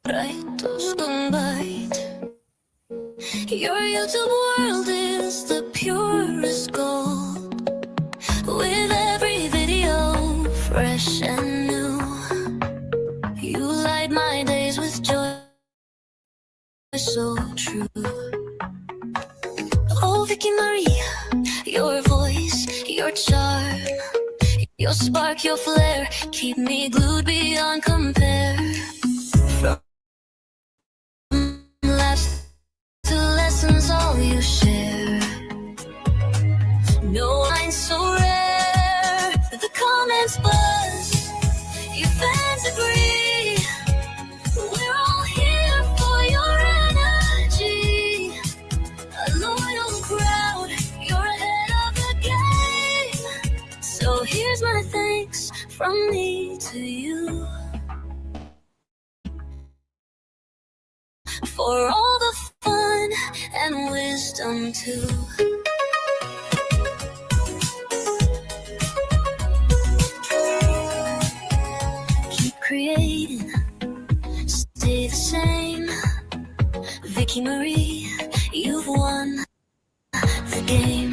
Rightos combined. Your YouTube world is the purest gold. With every video fresh and new, you light my days with joy, so true. Oh, Vicky Maria, your voice, your charm, your spark, your flair, keep me glued beyond compare. From laughs to lessons, all you share. No line so rare, the comments buzz, your fans agree. We're all here for your energy. A loyal crowd, you're ahead of the game. So here's my thanks from me to you, for all the fun and wisdom too. Keep creating, stay the same. Vicky Marie, you've won the game.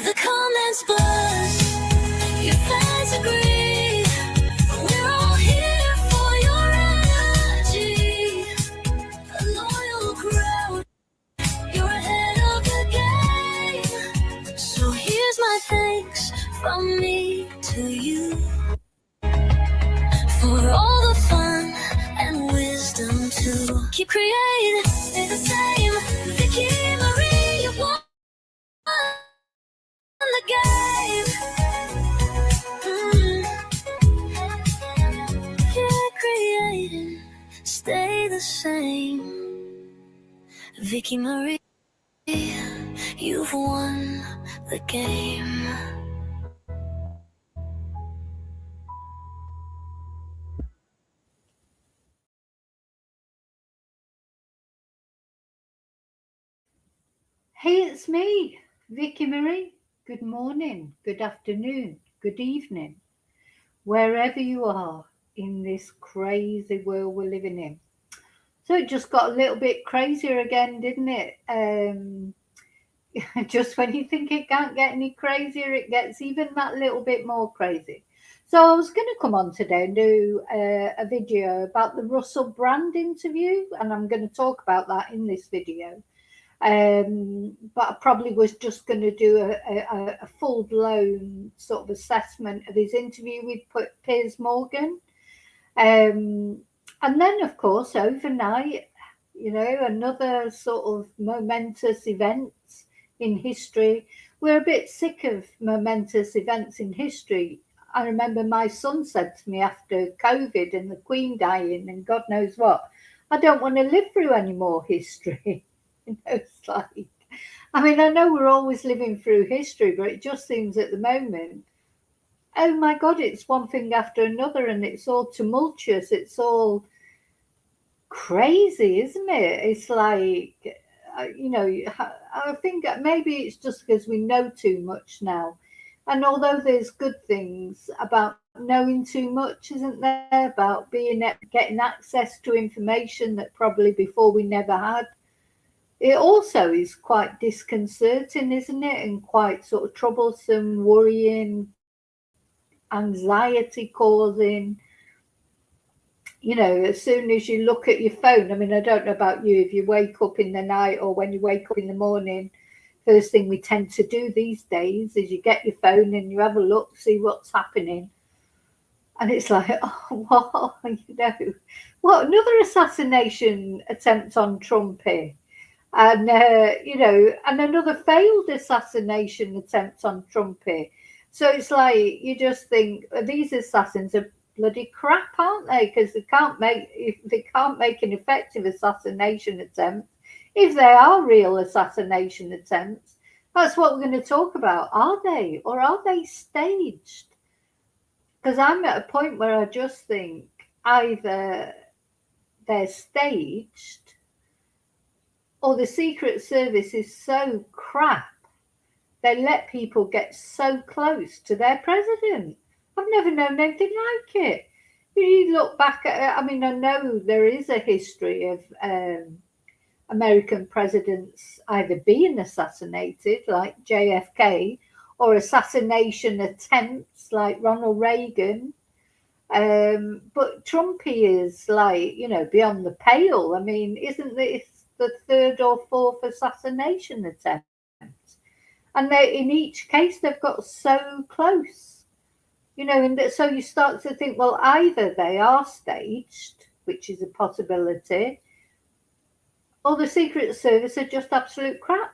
The comments buzz, your fans agree. We're all here for your energy. A loyal crowd, you're ahead of the game. So here's my thanks from me to you, for all the fun and wisdom too. Keep creating, stay the same. Vicky Marie, you won the game. Keep creating, stay the same. Vicky Marie, you've won the game. Hey, it's me, Vicky Marie. Good morning, good afternoon, good evening, wherever you are in this crazy world we're living in. So it just got a little bit crazier again, didn't it? Just when you think it can't get any crazier, it gets even that little bit more crazy. So I was going to come on today and do a video about the Russell Brand interview, and I'm going to talk about that in this video. But I probably was just going to do a full-blown sort of assessment of his interview with Piers Morgan. And then, of course, overnight, another sort of momentous events in history. We're a bit sick of momentous events in history. I remember my son said to me after COVID and the Queen dying and God knows what, I don't want to live through any more history. It's like, I mean, I know we're always living through history, but it just seems at the moment, oh my God, it's one thing after another and it's all tumultuous. It's all crazy, isn't it? It's like, I think maybe it's just because we know too much now. And although there's good things about knowing too much, isn't there? About getting access to information that probably before we never had. It also is quite disconcerting, isn't it? And quite sort of troublesome, worrying, anxiety causing. As soon as you look at your phone, I mean, I don't know about you, if you wake up in the night or when you wake up in the morning, first thing we tend to do these days is you get your phone and you have a look, see what's happening. And it's like, oh, what, another assassination attempt on Trumpy. And, and another failed assassination attempt on Trumpy. So it's like, you just think, these assassins are bloody crap, aren't they? Because they can't make an effective assassination attempt. If they are real assassination attempts, that's what we're going to talk about. Are they? Or are they staged? Because I'm at a point where I just think either they're staged or the Secret Service is so crap, they let people get so close to their president. I've never known anything like it. you look back at it, I mean, I know there is a history of American presidents either being assassinated, like JFK, or assassination attempts, like Ronald Reagan. But Trumpy is like, beyond the pale. I mean, isn't this the third or fourth assassination attempt? And in each case, they've got so close, and so you start to think, well, either they are staged, which is a possibility, or the Secret Service are just absolute crap,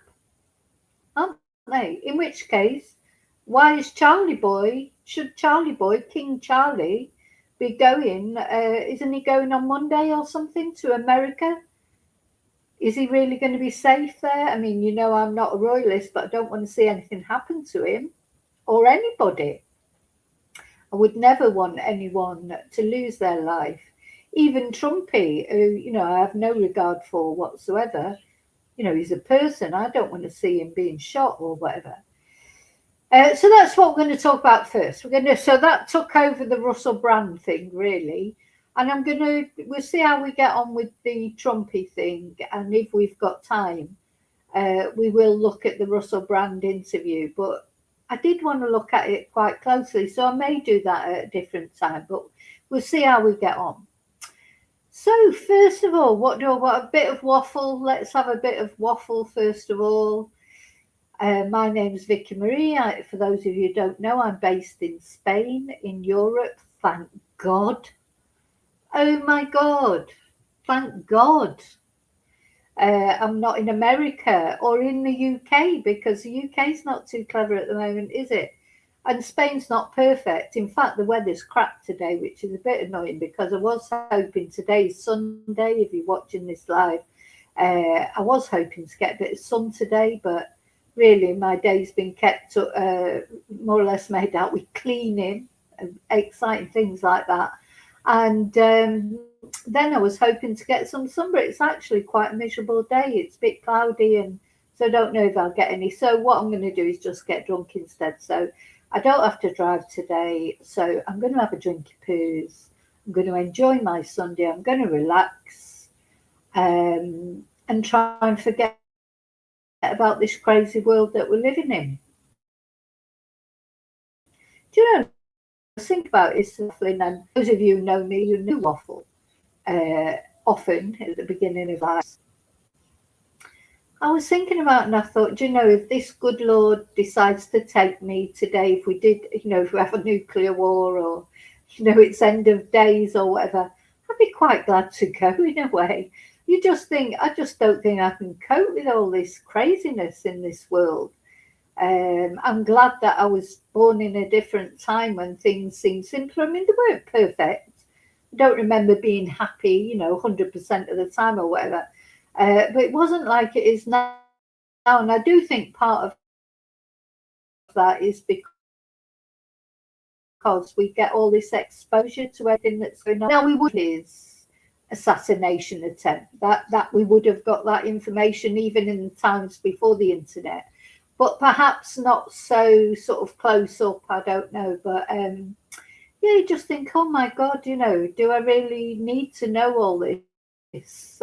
aren't they? In which case, why is should Charlie Boy, King Charlie, be going? Isn't he going on Monday or something to America? Is he really going to be safe there? I mean, I'm not a royalist, but I don't want to see anything happen to him or anybody. I would never want anyone to lose their life. Even Trumpy, who, I have no regard for whatsoever, he's a person. I don't want to see him being shot or whatever. So that's what we're going to talk about first. So that took over the Russell Brand thing, really. And we'll see how we get on with the Trumpy thing. And if we've got time, we will look at the Russell Brand interview. But I did want to look at it quite closely, so I may do that at a different time, but we'll see how we get on. So first of all, what a bit of waffle. Let's have a bit of waffle first of all. My name's Vicky Marie. For those of you who don't know, I'm based in Spain, in Europe. Thank God. Oh my God. Thank God. I'm not in America or in the UK, because the UK is not too clever at the moment, is it? And Spain's not perfect. In fact, the weather's crap today, which is a bit annoying, because I was hoping today's Sunday, if you're watching this live, I was hoping to get a bit of sun today, but really my day's been kept more or less made out with cleaning and exciting things like that. And then I was hoping to get some sun, but it's actually quite a miserable day. It's a bit cloudy, and so I don't know if I'll get any. So what I'm going to do is just get drunk instead. So I don't have to drive today. So I'm going to have a drink of poos. I'm going to enjoy my Sunday. I'm going to relax and try and forget about this crazy world that we're living in. Do you know, think about it, and those of you who know me, you know waffle often at the beginning of life. I was thinking about, and I thought, if this good Lord decides to take me today, if we did, if we have a nuclear war, or, it's end of days or whatever, I'd be quite glad to go in a way. You just think, I just don't think I can cope with all this craziness in this world. I'm glad that I was born in a different time when things seemed simpler. I mean, they weren't perfect. I don't remember being happy, 100% of the time or whatever. But it wasn't like it is now. And I do think part of that is because we get all this exposure to everything that's going on. Now, we would his assassination attempt, that we would have got that information even in the times before the internet, but perhaps not so sort of close up. I don't know, but you just think, oh my God, do I really need to know all this?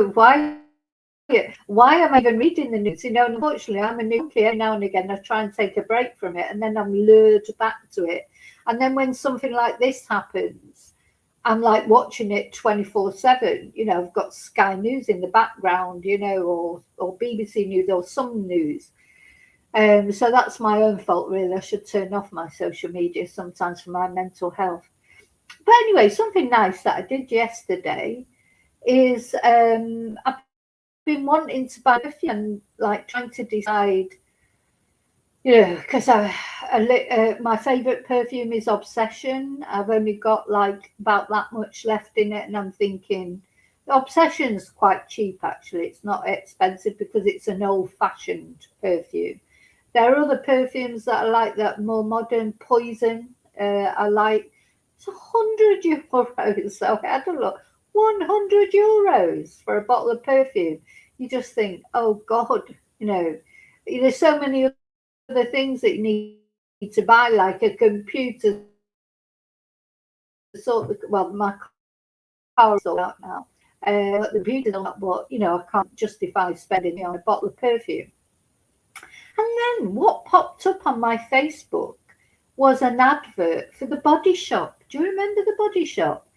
Why am I even reading the news? Unfortunately, I'm a nuclear. Every now and again, I try and take a break from it, and then I'm lured back to it. And then when something like this happens, I'm like watching it 24/7. I've got Sky News in the background, or BBC News or some news. So that's my own fault, really. I should turn off my social media sometimes for my mental health. But anyway, something nice that I did yesterday is I've been wanting to buy perfume and like trying to decide, because my favorite perfume is Obsession. I've only got like about that much left in it, and I'm thinking Obsession's quite cheap actually. It's not expensive because it's an old-fashioned perfume. There are other perfumes that I like, that more modern. Poison, I like. It's 100 euros. So I had a look. 100 euros for a bottle of perfume. You just think, oh God, there's so many other things that you need to buy, like a computer sort of, well, my car is all out now. The beauty's not, but I can't justify spending it on a bottle of perfume. And then what popped up on my Facebook was an advert for the Body Shop. Do you remember the Body Shop?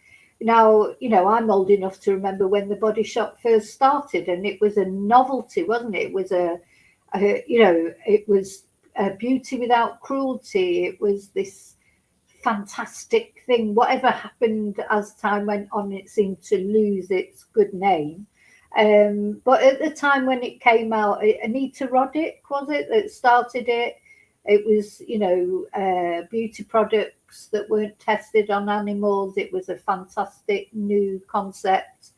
Now, I'm old enough to remember when the Body Shop first started, and it was a novelty, wasn't it? It was it was a beauty without cruelty. It was this fantastic thing. Whatever happened as time went on, it seemed to lose its good name. But at the time when it came out, Anita Roddick, was it, that started it? It was, beauty products that weren't tested on animals. It was a fantastic new concept.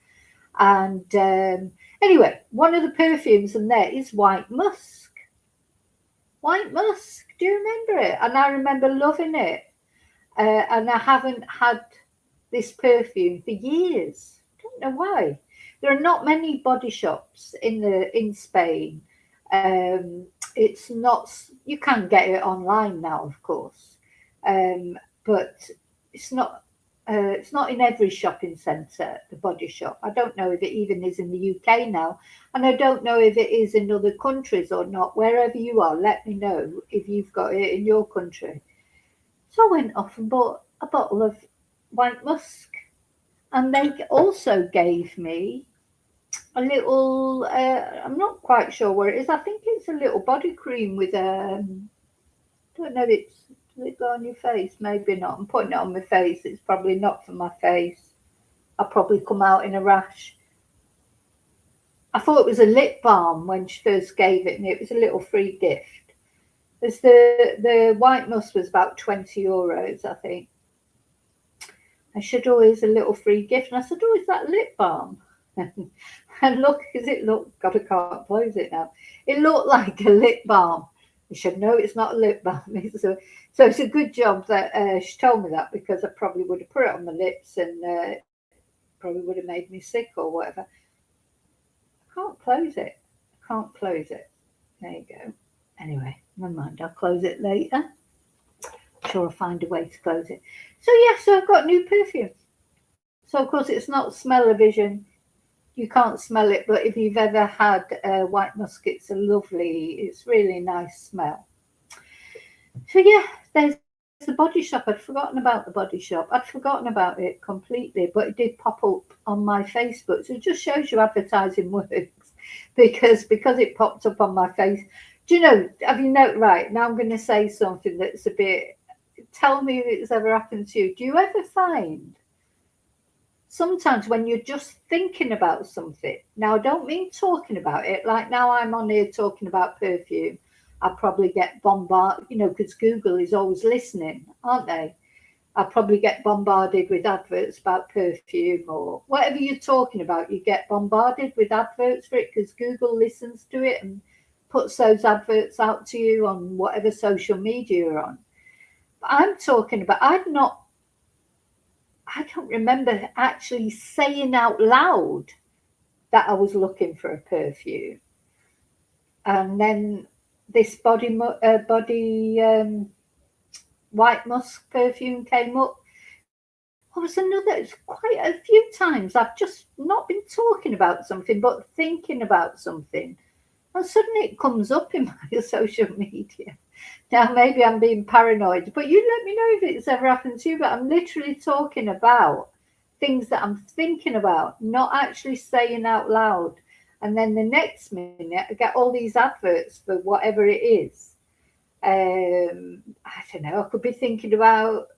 And anyway, one of the perfumes in there is White Musk. White Musk, do you remember it? And I remember loving it. And I haven't had this perfume for years. I don't know why. There are not many body shops in Spain. It's not. You can get it online now, of course, but it's not. It's not in every shopping centre. The Body Shop. I don't know if it even is in the UK now, and I don't know if it is in other countries or not. Wherever you are, let me know if you've got it in your country. So I went off and bought a bottle of White Musk, and they also gave me a little. I'm not quite sure where it is. I think it's a little body cream with I don't know. Does it go on your face? Maybe not. I'm putting it on my face. It's probably not for my face. I'll probably come out in a rash. I thought it was a lip balm when she first gave it, and it was a little free gift. There's the White Musk was about €20, I think. I said, "Oh, here's a little free gift," and I said, "Oh, is that lip balm?" And look, God, I can't close it now. It looked like a lip balm. I said, "No, it's not a lip balm." So it's a good job that she told me that, because I probably would have put it on my lips and probably would have made me sick or whatever. I can't close it. I can't close it. There you go. Anyway, never mind. I'll close it later. I'm sure I'll find a way to close it. So I've got new perfume. So of course it's not smell-o-vision. You can't smell it, but if you've ever had White Musk, it's it's really nice smell. So there's the Body Shop. I'd forgotten about the Body Shop. I'd forgotten about it completely, but it did pop up on my Facebook. So it just shows you advertising works, because it popped up on my face. Do you know, have you noticed, right, now I'm going to say something that's a bit, tell me if it's ever happened to you. Do you ever find sometimes when you're just thinking about something, now I don't mean talking about it, like now I'm on here talking about perfume, I probably get bombarded, because Google is always listening, aren't they? I probably get bombarded with adverts about perfume, or whatever you're talking about, you get bombarded with adverts for it because Google listens to it and puts those adverts out to you on whatever social media you're on. But I'm talking about, I don't remember actually saying out loud that I was looking for a perfume. And then this White Musk perfume came up. It's quite a few times I've just not been talking about something, but thinking about something. And suddenly it comes up in my social media. Now, maybe I'm being paranoid, but you let me know if it's ever happened to you. But I'm literally talking about things that I'm thinking about, not actually saying out loud. And then the next minute, I get all these adverts for whatever it is. I don't know. I could be thinking about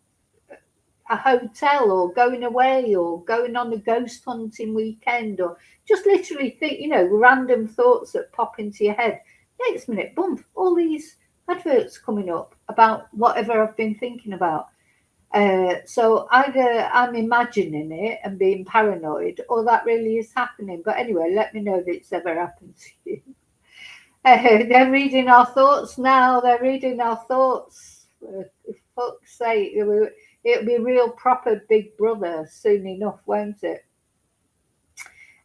a hotel, or going away, or going on a ghost hunting weekend, or just literally random thoughts that pop into your head. Next minute, boom, all these adverts coming up about whatever I've been thinking about. So either I'm imagining it and being paranoid, or that really is happening. But anyway, let me know if it's ever happened to you. They're reading our thoughts now. They're reading our thoughts. For fuck's sake, it'll be real proper Big Brother soon enough, won't it?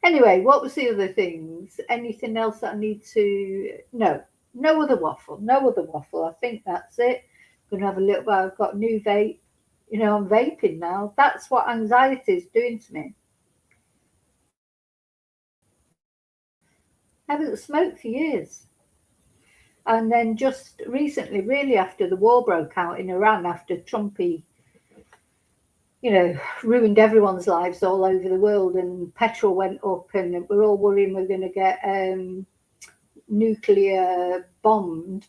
Anyway, what was the other things? Anything else that I need to... No other waffle. I think that's it. I'm going to have a little... I've got a new vape. I'm vaping now. That's what anxiety is doing to me. I haven't smoked for years. And then just recently, really after the war broke out in Iran, after Trumpy, ruined everyone's lives all over the world, and petrol went up, and we're all worrying we're going to get nuclear bombed.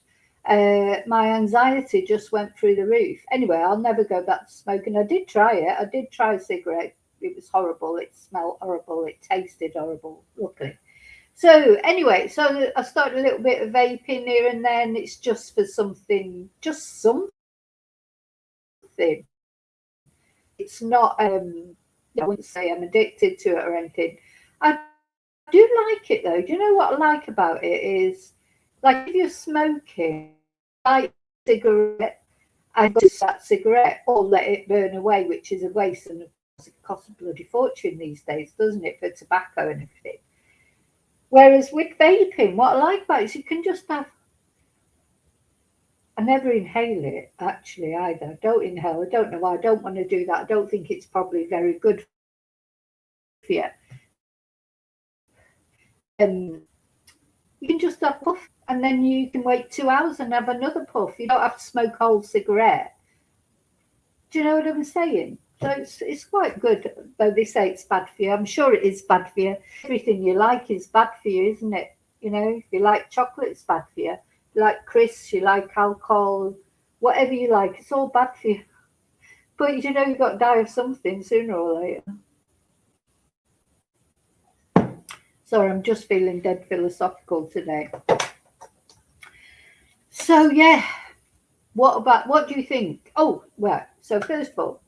My anxiety just went through the roof. Anyway, I'll never go back to smoking. I did try it. I did try a cigarette. It was horrible. It smelled horrible. It tasted horrible, luckily. So anyway, so I started a little bit of vaping here and then. It's just for something, just something. It's not, I wouldn't say I'm addicted to it or anything. I do like it though. Do you know what I like about it is, like if you're smoking, light a cigarette, and just that cigarette or let it burn away, which is a waste, and of course it costs a bloody fortune these days, doesn't it, for tobacco and everything. Whereas with vaping, what I like about it is you can just have. I never inhale it actually either. I don't inhale. I don't know why. I don't want to do that. I don't think it's probably very good for you. You can just have a puff and then you can wait 2 hours and have another puff. You don't have to smoke a whole cigarette. Do you know what I'm saying? So it's quite good, though they say it's bad for you. I'm sure it is bad for you. Everything you like is bad for you, isn't it? If you like chocolate, it's bad for you. If you like crisps, you like alcohol, whatever you like, it's all bad for you. But you've got to die of something sooner or later. Sorry, I'm just feeling dead philosophical today. So yeah, what do you think? Oh, well, so first of all,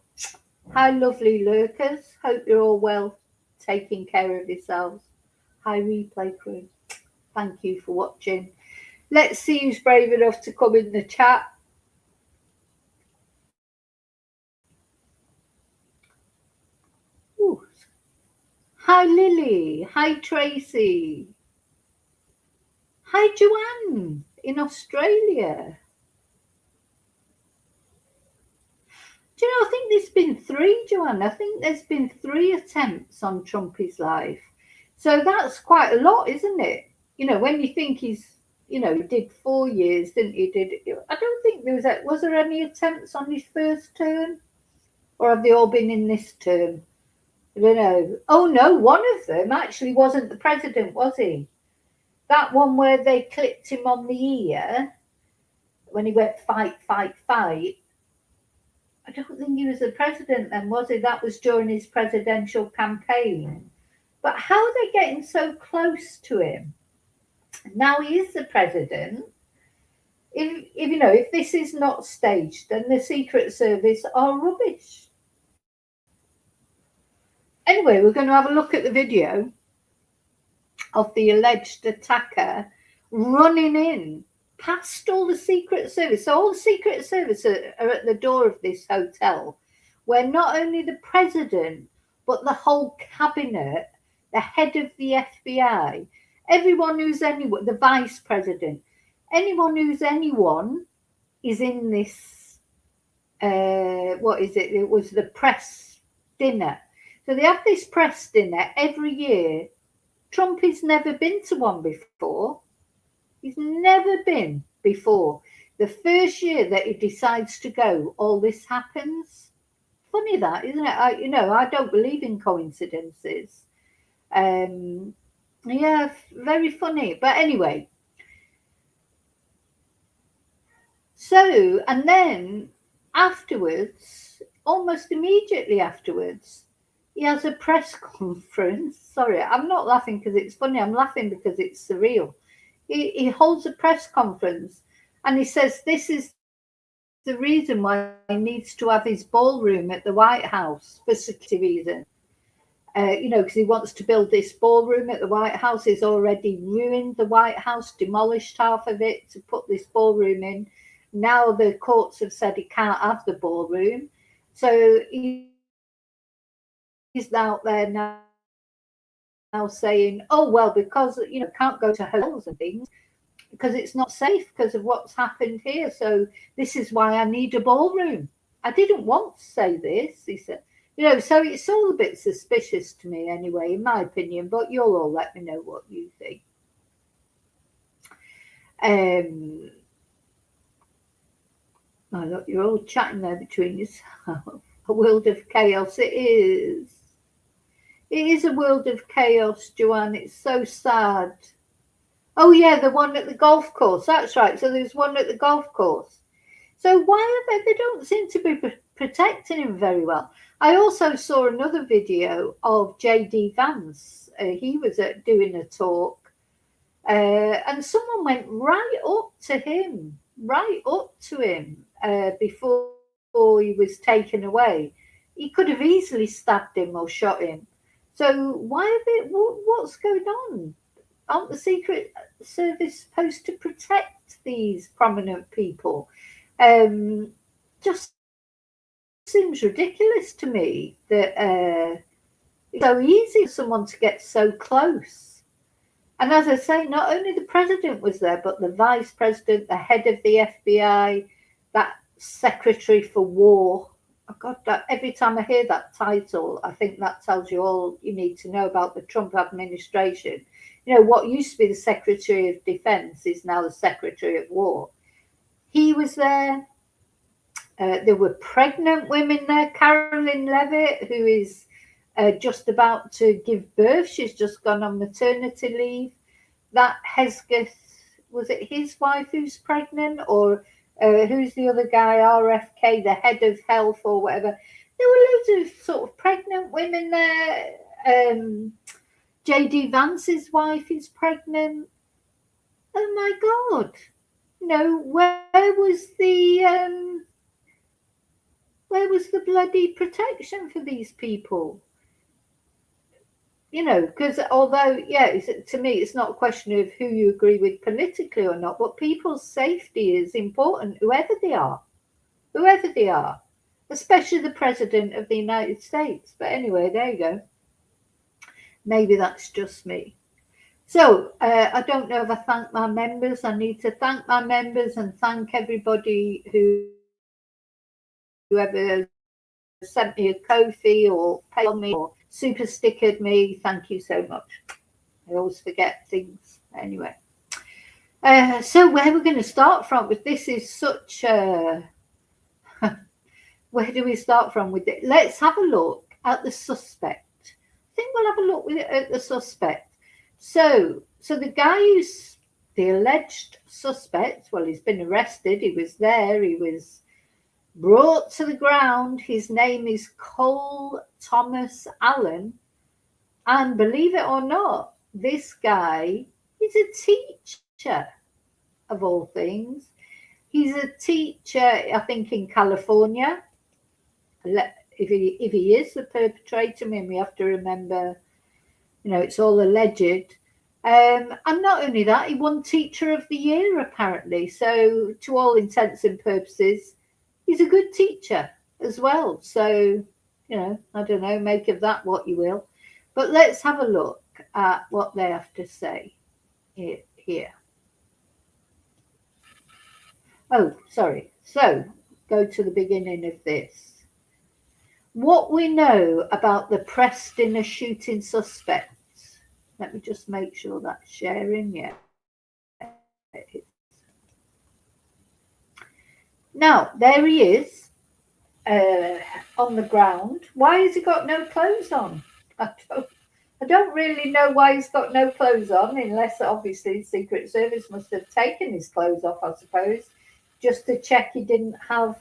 hi lovely lurkers. Hope you're all well, taking care of yourselves. Hi replay crew. Thank you for watching. Let's see who's brave enough to come in the chat. Ooh. Hi Lily. Hi Tracy. Hi Joanne in Australia. Do you know, I think there's been 3, Joanne. I think there's been 3 attempts on Trumpy's life. So that's quite a lot, isn't it? When you think he's, he did 4 years, didn't he? I don't think was there any attempts on his first term? Or have they all been in this term? I don't know. Oh no, one of them actually wasn't the president, was he? That one where they clipped him on the ear when he went fight, fight, fight. I don't think he was the president then, was he? That was during his presidential campaign. But how are they getting so close to him? Now he is the president. If this is not staged, then the Secret Service are rubbish. Anyway, we're going to have a look at the video of the alleged attacker running in past all the Secret Service. So all the Secret Service are at the door of this hotel, where not only the president, but the whole cabinet, the head of the FBI, everyone who's anyone, the vice president, anyone who's anyone is in this, what is it? It was the press dinner. So they have this press dinner every year. Trumpy's never been to one before. He's never been before. The first year that he decides to go, all this happens. Funny that, isn't it? I don't believe in coincidences. Yeah, very funny. But anyway. So, and then afterwards, almost immediately afterwards, he has a press conference. Sorry, I'm not laughing because it's funny. I'm laughing because it's surreal. He holds a press conference and he says this is the reason why he needs to have his ballroom at the White House for security reasons. Because he wants to build this ballroom at the White House. He's already ruined the White House, demolished half of it to put this ballroom in. Now the courts have said he can't have the ballroom. So he's out there now saying, oh, well, because, can't go to hotels and things because it's not safe because of what's happened here. So this is why I need a ballroom. I didn't want to say this, he said. So it's all a bit suspicious to me anyway, in my opinion, but you'll all let me know what you think. Oh, look, you're all chatting there between yourself. A world of chaos. It is. It is a world of chaos, Joanne. It's so sad. Oh, yeah, the one at the golf course. That's right. So there's one at the golf course. So why are they don't seem to be protecting him very well. I also saw another video of JD Vance. He was doing a talk, and someone went right up to him before he was taken away. He could have easily stabbed him or shot him. So why are they? What's going on? Aren't the Secret Service supposed to protect these prominent people? Just seems ridiculous to me that it's so easy for someone to get so close. And as I say, not only the president was there, but the vice president, the head of the FBI, that secretary for war. Oh God, that every time I hear that title, I think that tells you all you need to know about the Trump administration. What used to be the Secretary of Defense is now the Secretary of War. He was there. There were pregnant women there. Carolyn Levitt, who is just about to give birth. She's just gone on maternity leave. That Hesketh, was it his wife who's pregnant? Or who's the other guy, RFK, the head of health or whatever? There were loads of sort of pregnant women there. JD Vance's wife is pregnant. Oh my God. Where was the bloody protection for these people? Because although, to me, it's not a question of who you agree with politically or not, but people's safety is important, whoever they are, especially the President of the United States. But anyway, there you go. Maybe that's just me. So I don't know if I thank my members. I need to thank my members and thank everybody whoever sent me a Ko-fi or paid me or super stickered me. Thank you so much. I always forget things. Anyway. So where we're going to start from with this is such where do we start from with it? Let's have a look at the suspect. I think we'll have a look at the suspect. So the guy who's the alleged suspect, well, he's been arrested. He was there. He was brought to the ground. His name is Cole Thomas Allen. And believe it or not, this guy is a teacher, of all things. He's a teacher, I think, in California. If he is the perpetrator, I mean, we have to remember, it's all alleged. And not only that, he won Teacher of the Year, apparently. So to all intents and purposes, he's a good teacher as well. So, I don't know, make of that what you will. But let's have a look at what they have to say here. Oh, sorry. So go to the beginning of this. What we know about the Preston shooting suspects. Let me just make sure that's sharing. Yeah. Now, there he is on the ground. Why has he got no clothes on? I don't really know why he's got no clothes on, unless obviously the Secret Service must have taken his clothes off, I suppose, just to check he didn't have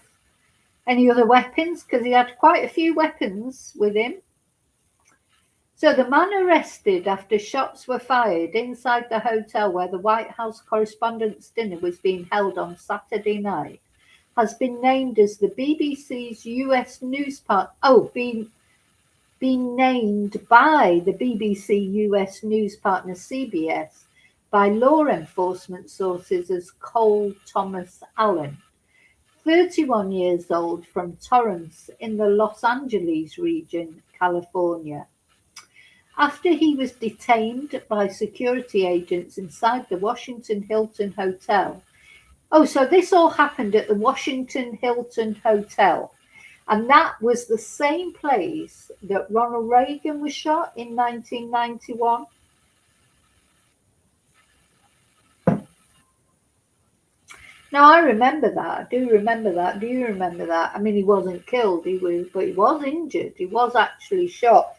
any other weapons, because he had quite a few weapons with him. So the man arrested after shots were fired inside the hotel where the White House Correspondents' Dinner was being held on Saturday night has been named as the BBC's US news partner. Oh, been named by the BBC US news partner CBS by law enforcement sources as Cole Thomas Allen, 31 years old, from Torrance in the Los Angeles region, California. After he was detained by security agents inside the Washington Hilton Hotel. Oh, so this all happened at the Washington Hilton Hotel. And that was the same place that Ronald Reagan was shot in 1991. Now I remember that. I do remember that. Do you remember that? I mean, he wasn't killed. But he was injured. He was actually shot,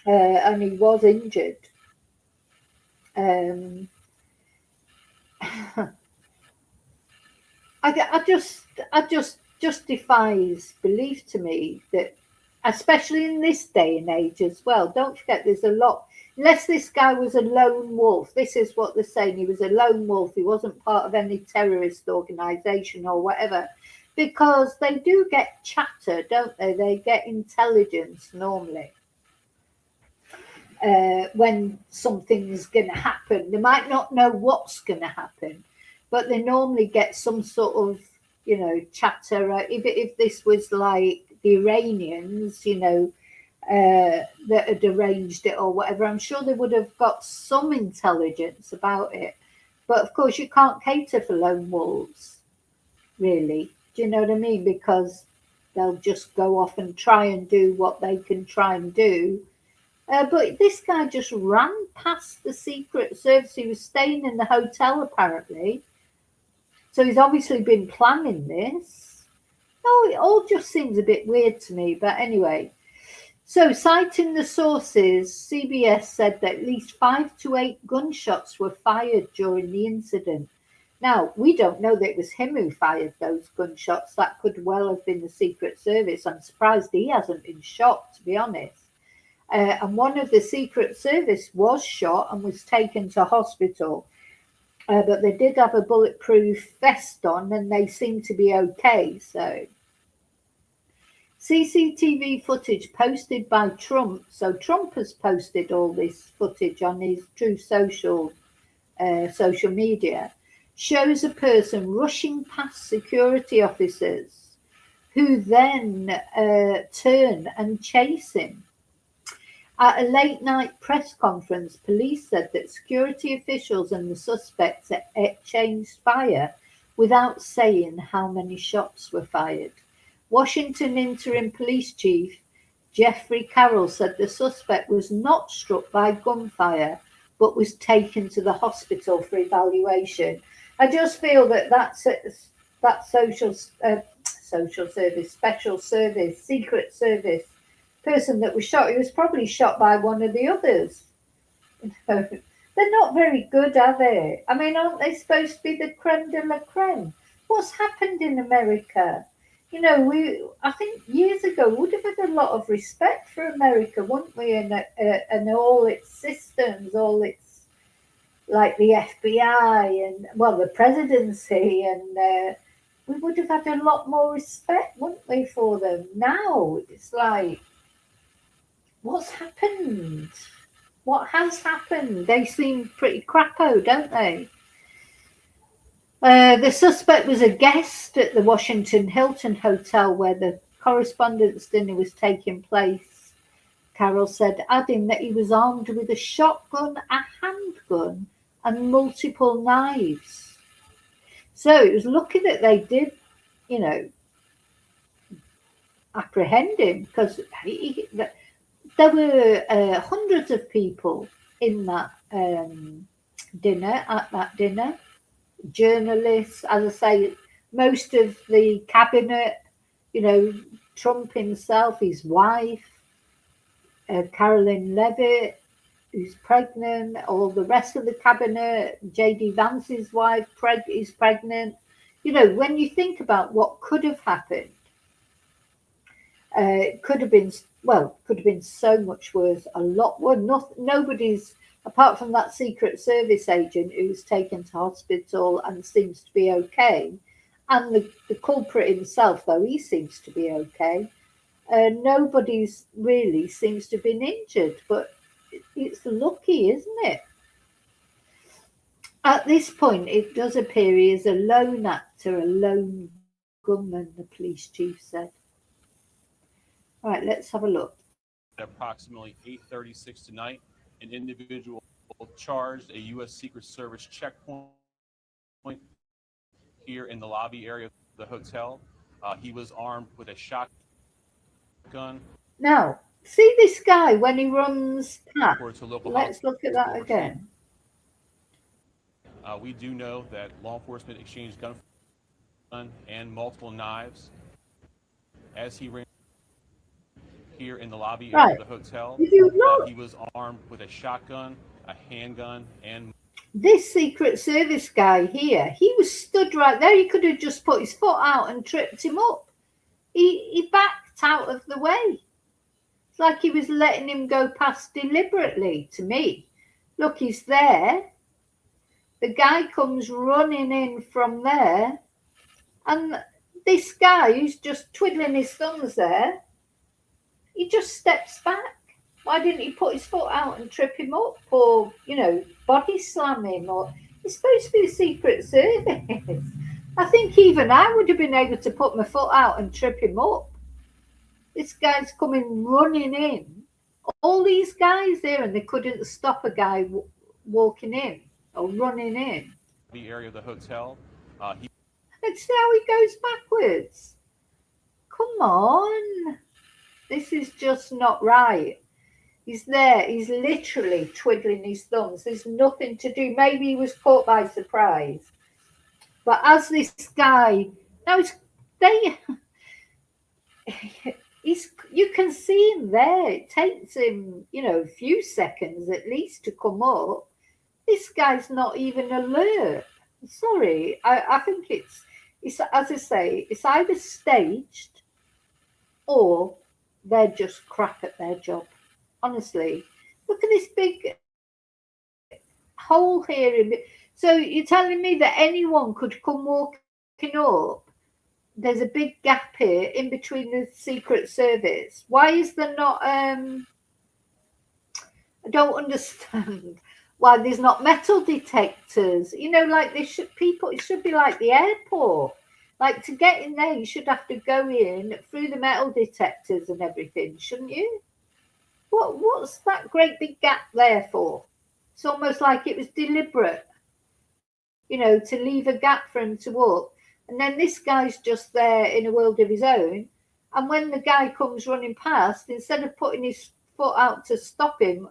and he was injured. Um, I just defies belief to me that, especially in this day and age as well. Don't forget, there's a lot. Unless this guy was a lone wolf, this is what they're saying. He was a lone wolf. He wasn't part of any terrorist organisation or whatever, because they do get chatter, don't they? They get intelligence normally. When something's going to happen, they might not know what's going to happen, but they normally get some sort of, chatter. If this was like the Iranians, that had arranged it or whatever, I'm sure they would have got some intelligence about it. But of course, you can't cater for lone wolves, really. Do you know what I mean? Because they'll just go off and try and do what they can try and do. But this guy just ran past the Secret Service. He was staying in the hotel, apparently. So he's obviously been planning this. Oh, it all just seems a bit weird to me. But anyway, so citing the sources, CBS said that at least 5 to 8 gunshots were fired during the incident. Now, we don't know that it was him who fired those gunshots. That could well have been the Secret Service. I'm surprised he hasn't been shot, to be honest. And one of the Secret Service was shot and was taken to hospital. But they did have a bulletproof vest on and they seem to be okay. So, CCTV footage posted by Trump. So Trump has posted all this footage on his True Social media. Shows a person rushing past security officers who then turn and chase him. At a late night press conference, police said that security officials and the suspects exchanged fire without saying how many shots were fired. Washington interim police chief Jeffrey Carroll said the suspect was not struck by gunfire but was taken to the hospital for evaluation. I just feel that that social service, special service, secret service person that was shot, he was probably shot by one of the others. They're not very good, are they? I mean, aren't they supposed to be the creme de la creme? What's happened in America? I think years ago, we would have had a lot of respect for America, wouldn't we? And all its systems, all its, like the FBI and, well, the presidency, and we would have had a lot more respect, wouldn't we, for them? Now, it's like, what's happened? What has happened? They seem pretty crapo, don't they? The suspect was a guest at the Washington Hilton Hotel where the correspondence dinner was taking place, Carroll said, adding that he was armed with a shotgun, a handgun, and multiple knives. So it was lucky that they did, apprehend him, because there were hundreds of people in that dinner, journalists, as I say, most of the cabinet, Trump himself, his wife, Caroline Levitt, who's pregnant, all the rest of the cabinet, J.D. Vance's wife is pregnant. When you think about what could have happened, it could have been so much worse, a lot worse. Nobody's, apart from that Secret Service agent who's taken to hospital and seems to be okay, and the culprit himself, though he seems to be okay, nobody's really seems to have been injured. But it's lucky, isn't it? At this point, it does appear he is a lone actor, a lone gunman, the police chief said. All right, let's have a look. At approximately 8:36 tonight, an individual charged a U.S. Secret Service checkpoint here in the lobby area of the hotel. He was armed with a shotgun gun. Now, see this guy when he runs past. Or to local Let's look at that hospital for again. We do know that law enforcement exchanged gun and multiple knives as he ran here in the lobby area Right. of the hotel. If you look, He was armed with a shotgun, a handgun, and this Secret Service guy here, he was stood right there. He could have just put his foot out and tripped him up. He backed out of the way. It's like he was letting him go past deliberately to me. Look, he's there. The guy comes running in from there. And this guy who's just twiddling his thumbs there, he just steps back. Why didn't he put his foot out and trip him up or, body slam him? Or he's supposed to be a Secret Service. I think even I would have been able to put my foot out and trip him up. This guy's coming running in. All these guys there, and they couldn't stop a guy walking in or running in. the area of the hotel. Let's see how he goes backwards. Come on. This is just not right. He's there. He's literally twiddling his thumbs. There's nothing to do. Maybe he was caught by surprise. But as this guy, now you can see him there. It takes him, a few seconds at least to come up. This guy's not even alert. Sorry, I think it's as I say, it's either staged or they're just crap at their job. Honestly, look at this big hole here. So you're telling me that anyone could come walking up? There's a big gap here in between the Secret Service. Why is there not? I don't understand why there's not metal detectors. Like they should. People, it should be like the airport. Like to get in there, you should have to go in through the metal detectors and everything, shouldn't you? What's that great big gap there for? It's almost like it was deliberate, to leave a gap for him to walk. And then this guy's just there in a world of his own. And when the guy comes running past, instead of putting his foot out to stop him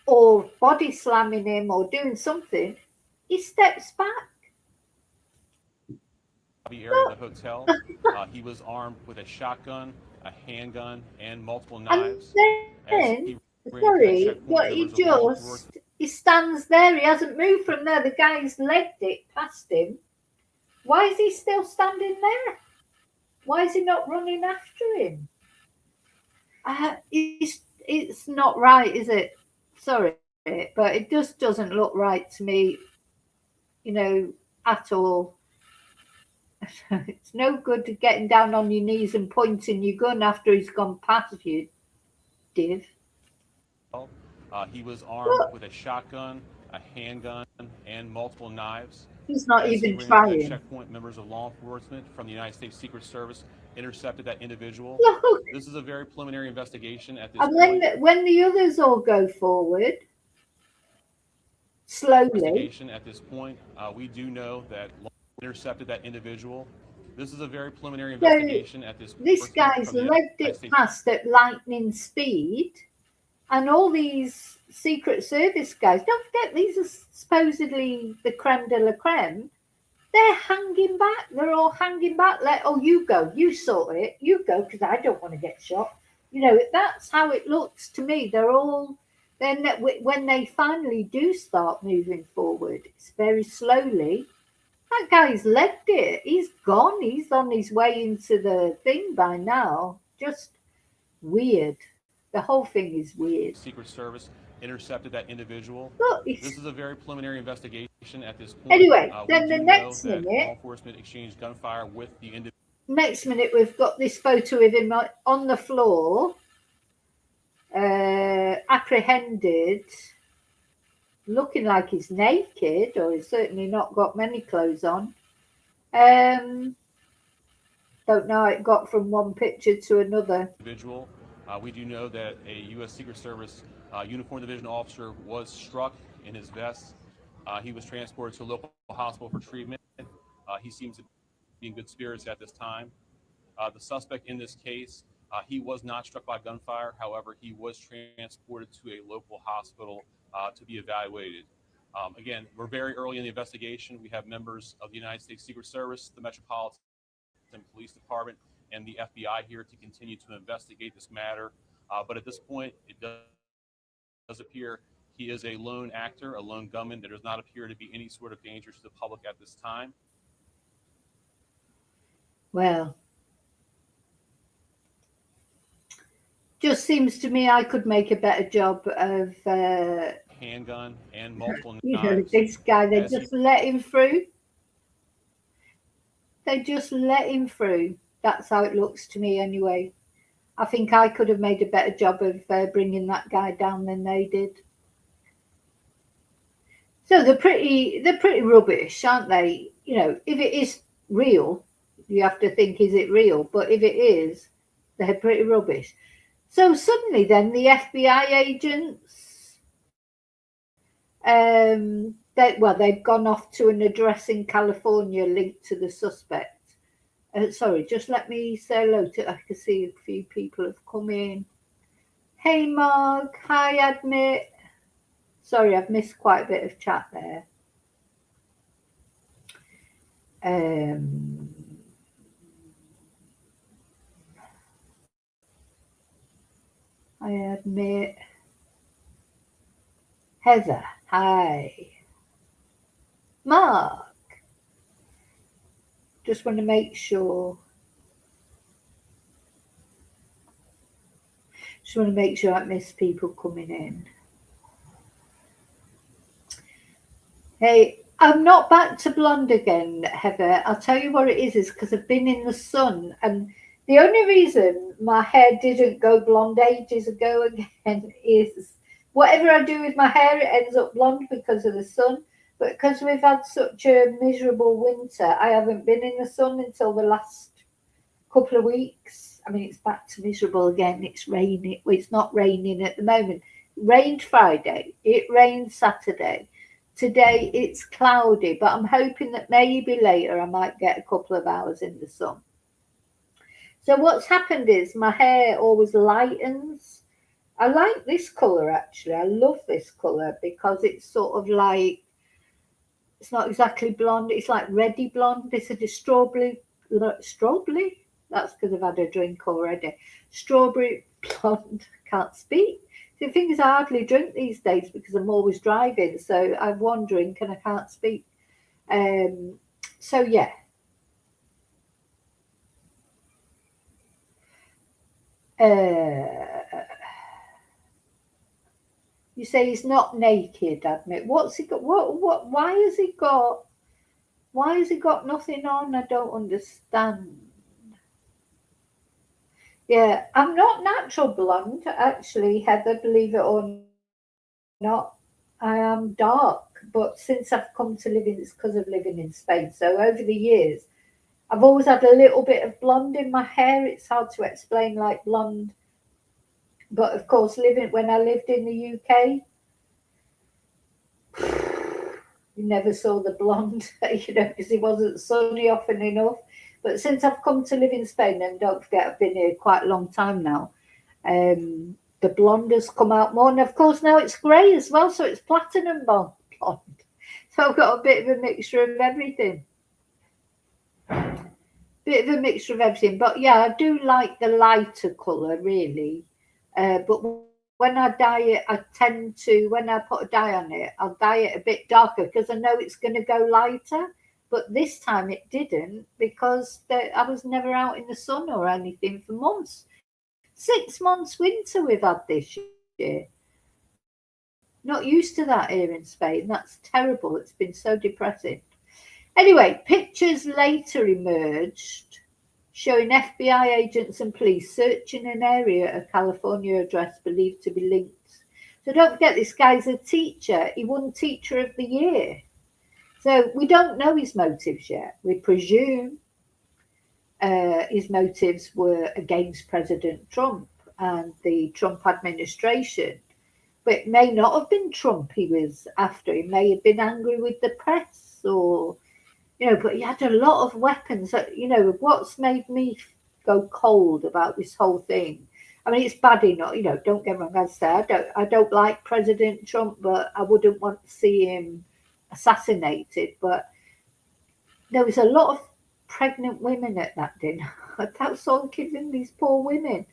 or body slamming him or doing something, he steps back. The area of the hotel. He was armed with a shotgun, a handgun, and multiple knives. And then, he stands there. He hasn't moved from there. The guy's legged it past him. Why is he still standing there? Why is he not running after him? It's not right, is it? Sorry, but it just doesn't look right to me, at all. It's no good getting down on your knees and pointing your gun after he's gone past you, Div. He was armed with a shotgun, a handgun, and multiple knives. He's not even trying. Checkpoint members of law enforcement from the United States Secret Service intercepted that individual. Look. This is a very preliminary investigation at this point. And when the others all go forward, slowly. At this point, we do know that intercepted that individual. This is a very preliminary investigation at this point. This guy's legged it past at lightning speed. And all these Secret Service guys, don't forget, these are supposedly the creme de la creme. They're hanging back. They're all hanging back. Like, oh, you go. You sort it. You go, because I don't want to get shot. That's how it looks to me. Then when they finally do start moving forward, it's very slowly. That guy's legged it. He's gone. He's on his way into the thing by now. Just weird. The whole thing is weird. Secret Service intercepted that individual. Look, this is a very preliminary investigation at this point. Anyway, then the next minute, law enforcement exchanged gunfire with the individual. Next minute, we've got this photo of him on the floor, apprehended, looking like he's naked, or he's certainly not got many clothes on. Don't know how it got from one picture to another. Individual. We do know that a U.S. Secret Service uniform division officer was struck in his vest. He was transported to a local hospital for treatment. He seems to be in good spirits at this time. The suspect in this case He was not struck by gunfire. However, he was transported to a local hospital to be evaluated. Again, we're very early in the investigation. We have members of the United States Secret Service, the Metropolitan Police Department, and the FBI here to continue to investigate this matter. But at this point, it does appear he is a lone actor, a lone gunman. There does not appear to be any sort of danger to the public at this time. Well, just seems to me I could make a better job of, Handgun and multiple this knives. guy. They As he, just let him through. They just let him through. That's how it looks to me, anyway. I think I could have made a better job of bringing that guy down than they did. So they're pretty rubbish, aren't they? You know, if it is real, you have to think, is it real? But if it is, they're pretty rubbish. So suddenly, then the FBI agents, they've gone off to an address in California linked to the suspect. Sorry, just let me say hello to. I can see a few people have come in. Hey, Mark. Hi, Admit. Sorry, I've missed quite a bit of chat there. I admit. Heather, hi. Mark. Just want to make sure. Just want to make sure I miss people coming in. Hey, I'm not back to blonde again, Heather. I'll tell you what it is because I've been in the sun, and the only reason my hair didn't go blonde ages ago again is whatever I do with my hair, it ends up blonde because of the sun. But because we've had such a miserable winter, I haven't been in the sun until the last couple of weeks. I mean, it's back to miserable again. It's raining. Well, it's not raining at the moment. It rained Friday. It rained Saturday. Today it's cloudy, but I'm hoping that maybe later I might get a couple of hours in the sun. So what's happened is my hair always lightens. I like this colour actually. I love this colour because it's sort of like, it's not exactly blonde. It's like reddy blonde. This is a strawberry. That's because I've had a drink already. Strawberry blonde. Can't speak. The thing is, I hardly drink these days because I'm always driving. So I have one drink and I can't speak. So yeah. You say he's not naked, admit. What's he got? What? Why has he got? Why has he got nothing on? I don't understand. Yeah, I'm not natural blonde, actually, Heather, believe it or not. I am dark, but since I've come to live in, it's because of living in Spain. So over the years, I've always had a little bit of blonde in my hair. It's hard to explain, like blonde. But of course, when I lived in the UK, you never saw the blonde, because it wasn't sunny often enough. But since I've come to live in Spain, and don't forget, I've been here quite a long time now, the blonde has come out more. And of course, now it's grey as well, so it's platinum blonde. So I've got a bit of a mixture of everything. But yeah, I do like the lighter colour, really. But when I dye it, I tend to, when I put a dye on it, I'll dye it a bit darker because I know it's going to go lighter. But this time it didn't because I was never out in the sun or anything for months. 6 months winter we've had this year. Not used to that here in Spain. That's terrible. It's been so depressing. Anyway, pictures later emerged showing FBI agents and police searching an area at a California address believed to be linked. So don't forget, this guy's a teacher. He won Teacher of the Year. So we don't know his motives yet. We presume his motives were against President Trump and the Trump administration. But it may not have been Trump he was after. He may have been angry with the press or, but he had a lot of weapons. What's made me go cold about this whole thing. I mean, it's bad enough, don't get me wrong, as I say, I don't like President Trump, but I wouldn't want to see him assassinated. But there was a lot of pregnant women at that dinner. That's all giving these poor women.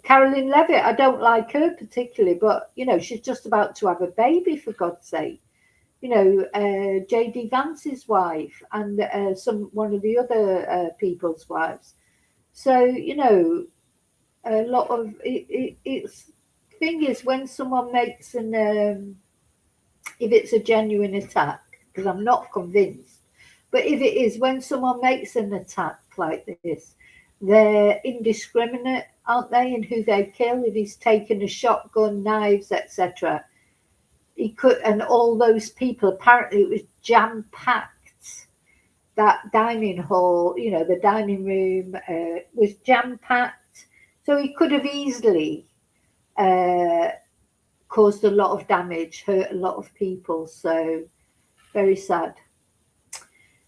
Carolyn Levitt, I don't like her particularly, but, she's just about to have a baby, for God's sake. J.D. Vance's wife and one of the other people's wives. So, a lot of it's thing is when someone makes if it's a genuine attack, because I'm not convinced, but if it is, when someone makes an attack like this, they're indiscriminate, aren't they, in who they kill? If he's taken a shotgun, knives, etc., he could, and all those people, apparently it was jam-packed. That dining hall, the dining room was jam-packed. So he could have easily caused a lot of damage, hurt a lot of people. So very sad.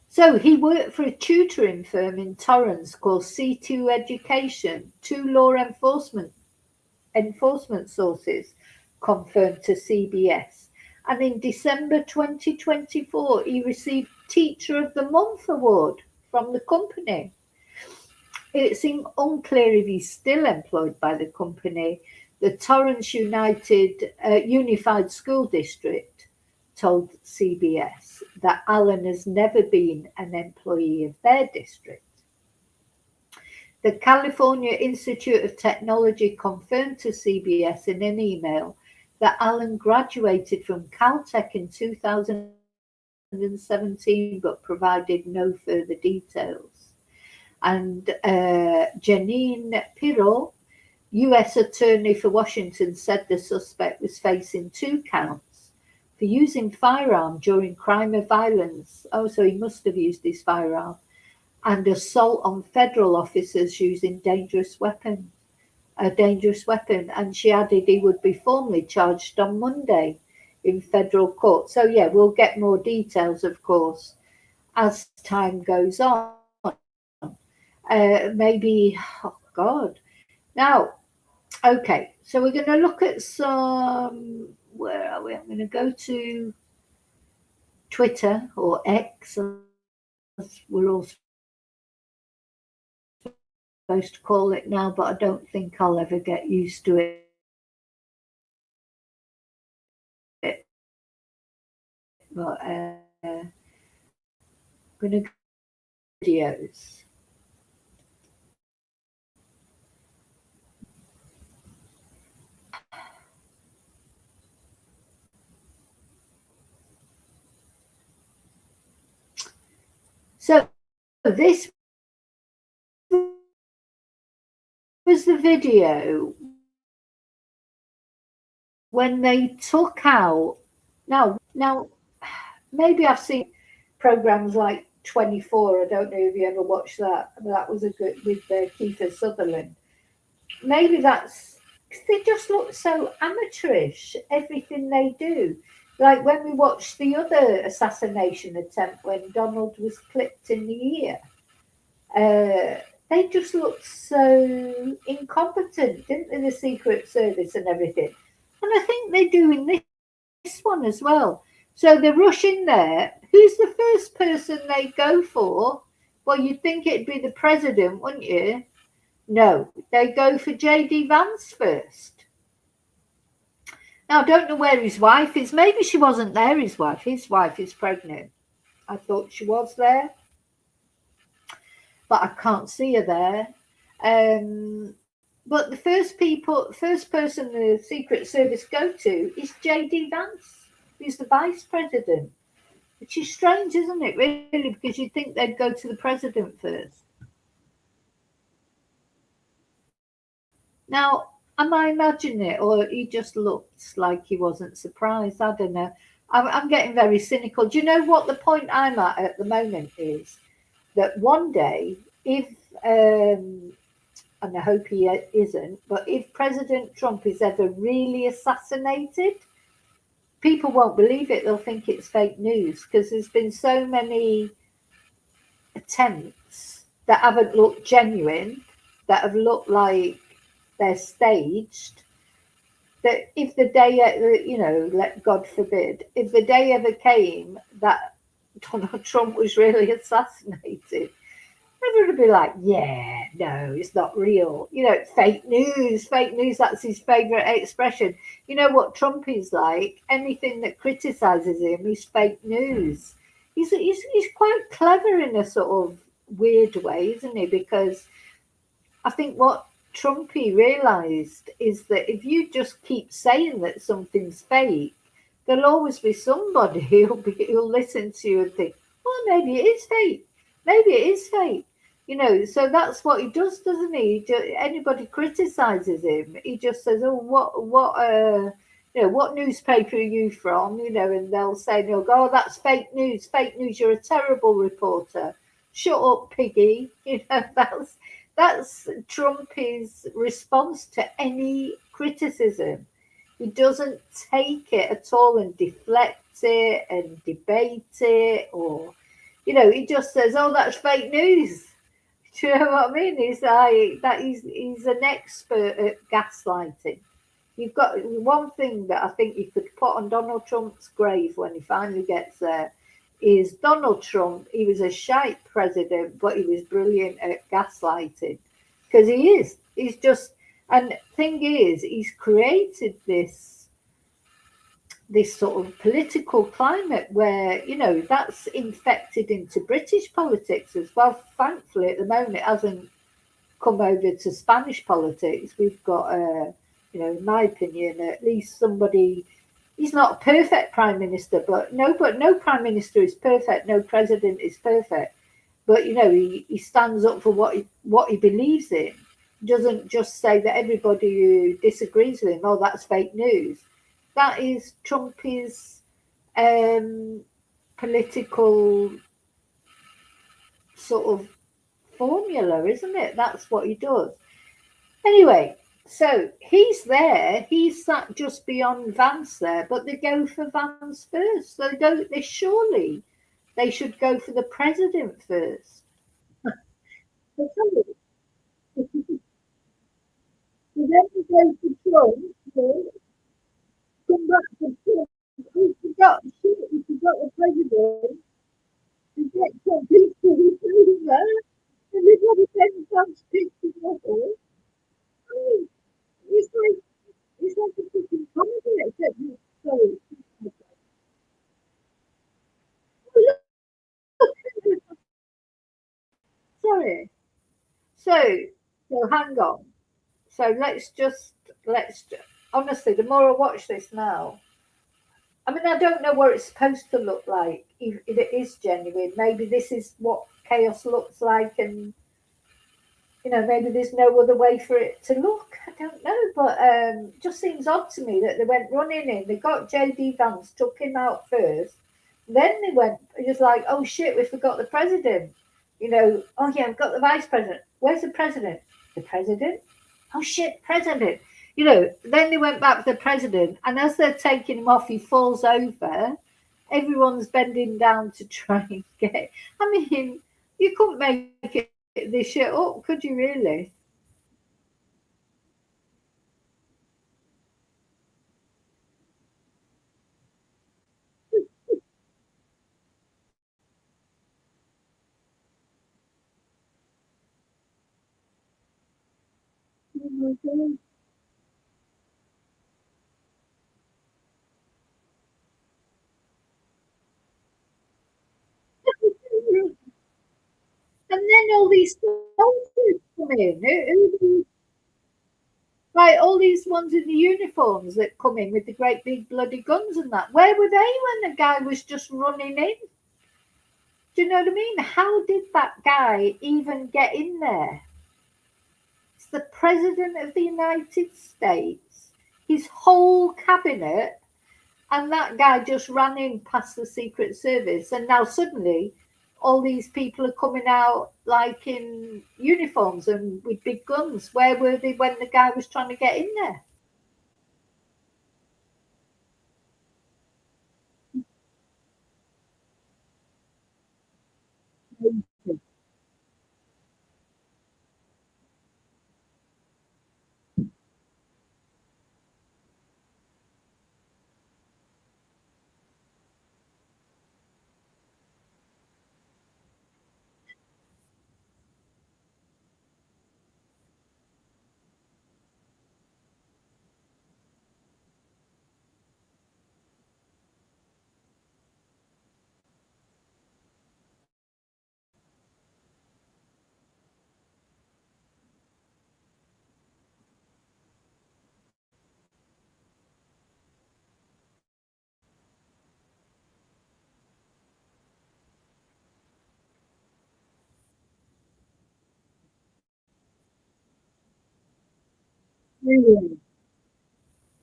So he worked for a tutoring firm in Torrance called C2 Education. 2 law enforcement sources confirmed to CBS. And in December 2024, he received Teacher of the Month award from the company. It seemed unclear if he's still employed by the company. The Torrance Unified School District told CBS that Allen has never been an employee of their district. The California Institute of Technology confirmed to CBS in an email that Allen graduated from Caltech in 2017, but provided no further details. And Janine Pirro, U.S. Attorney for Washington, said the suspect was facing 2 counts for using firearm during crime of violence. Oh, so he must have used his firearm. And assault on federal officers using a dangerous weapon. And she added he would be formally charged on Monday in federal court. So yeah, we'll get more details, of course, as time goes on. Maybe, oh God. Now, okay, so we're going to look at some, where are we? I'm going to go to Twitter, or X, as we're all supposed to call it now, but I don't think I'll ever get used to it. But I'm going to go to videos. So this was the video when they took out. Now, maybe I've seen programs like 24. I don't know if you ever watched that. That was a good with Kiefer Sutherland. Maybe that's because they just look so amateurish. Everything they do, like when we watched the other assassination attempt when Donald was clipped in the ear. They just looked so incompetent, didn't they? The Secret Service and everything. And I think they're doing this one as well. So they rush in there. Who's the first person they go for? Well, you'd think it'd be the president, wouldn't you? No, they go for J.D. Vance first. Now, I don't know where his wife is. Maybe she wasn't there, his wife. His wife is pregnant. I thought she was there, but I can't see her there. But the first person the Secret Service go to is J.D. Vance, who's the vice president, which is strange, isn't it, really? Because you'd think they'd go to the president first. Now, am I imagining it, or he just looked like he wasn't surprised? I don't know. I'm getting very cynical. Do you know what the point I'm at the moment is? That one day, if, and I hope he isn't, but if President Trump is ever really assassinated, people won't believe it. They'll think it's fake news because there's been so many attempts that haven't looked genuine, that have looked like they're staged, that if the day, let God forbid, if the day ever came that Donald Trump was really assassinated, everyone would be like, yeah, no, it's not real. Fake news, that's his favourite expression. You know what Trump is like? Anything that criticises him is fake news. He's quite clever in a sort of weird way, isn't he? Because I think what Trumpy realised is that if you just keep saying that something's fake, there'll always be somebody who'll listen to you and think, well, maybe it is fake. Maybe it is fake. So that's what he does, doesn't he? Anybody criticizes him, he just says, "Oh, what newspaper are you from?" And they'll say, "No, go, oh, that's fake news. Fake news. You're a terrible reporter. Shut up, piggy." That's Trump's response to any criticism. He doesn't take it at all and deflect it and debate it, or he just says, "Oh, that's fake news." Do you know what I mean? He's like that. He's an expert at gaslighting. You've got one thing that I think you could put on Donald Trump's grave when he finally gets there is Donald Trump. He was a shite president, but he was brilliant at gaslighting because he is. He's just, and thing is, he's created this sort of political climate where that's infected into British politics as well. Thankfully, at the moment, it hasn't come over to Spanish politics. We've got, in my opinion, at least somebody. He's not a perfect prime minister, but no prime minister is perfect. No president is perfect. But he stands up for what he believes in. He doesn't just say that everybody who disagrees with him, oh, that's fake news. That is Trump's political sort of formula, isn't it? That's what he does. Anyway, so he's there. He's sat just beyond Vance there, but they go for Vance first. So they should go for the president first. So then we go to Trump. Come back to Trump. We forgot the president. We get some people who do that. Everybody sends Vance pictures of it. Oh, it's like a freaking comedy, except sorry. Sorry. So hang on. So let's honestly, the more I watch this now, I mean, I don't know what it's supposed to look like. If it is genuine, maybe this is what chaos looks like, and maybe there's no other way for it to look. I don't know, but it just seems odd to me that they went running in. They got JD Vance, took him out first. Then they went just like, oh shit, we forgot the president. Oh yeah, we've got the vice president. Where's the president? The president? Oh shit, president. Then they went back to the president, and as they're taking him off, he falls over. Everyone's bending down to try and get. I mean, you couldn't make this shit up, could you really? Oh my God. And then all these soldiers come in. Right, all these ones in the uniforms that come in with the great big bloody guns and that. Where were they when the guy was just running in? Do you know what I mean? How did that guy even get in there? It's the president of the United States, his whole cabinet, and that guy just ran in past the Secret Service. And now suddenly all these people are coming out like in uniforms and with big guns. Where were they when the guy was trying to get in there?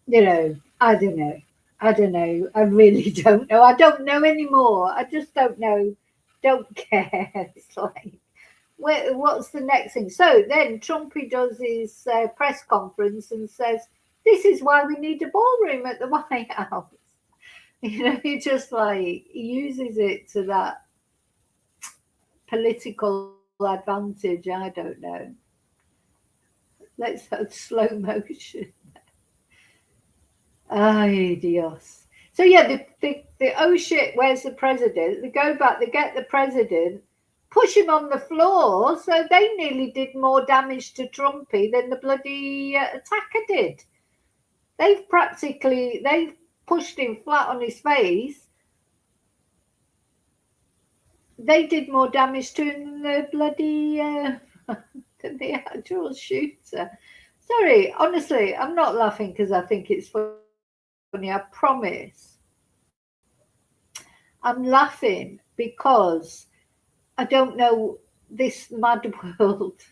You know, I don't know. I don't know. I really don't know. I don't know anymore. I just don't know. Don't care. It's like, what's the next thing? So then Trumpy does his press conference and says, "This is why we need a ballroom at the White House." You know, he just like uses it to that political advantage. I don't know. Let's have slow motion. Ay, Dios. So yeah, the oh shit, where's the president? They go back, they get the president, push him on the floor. So they nearly did more damage to Trumpy than the bloody attacker did. They've pushed him flat on his face. They did more damage to him than the bloody than the actual shooter. Sorry, honestly, I'm not laughing because I think it's funny. I promise. I'm laughing because I don't know this mad world,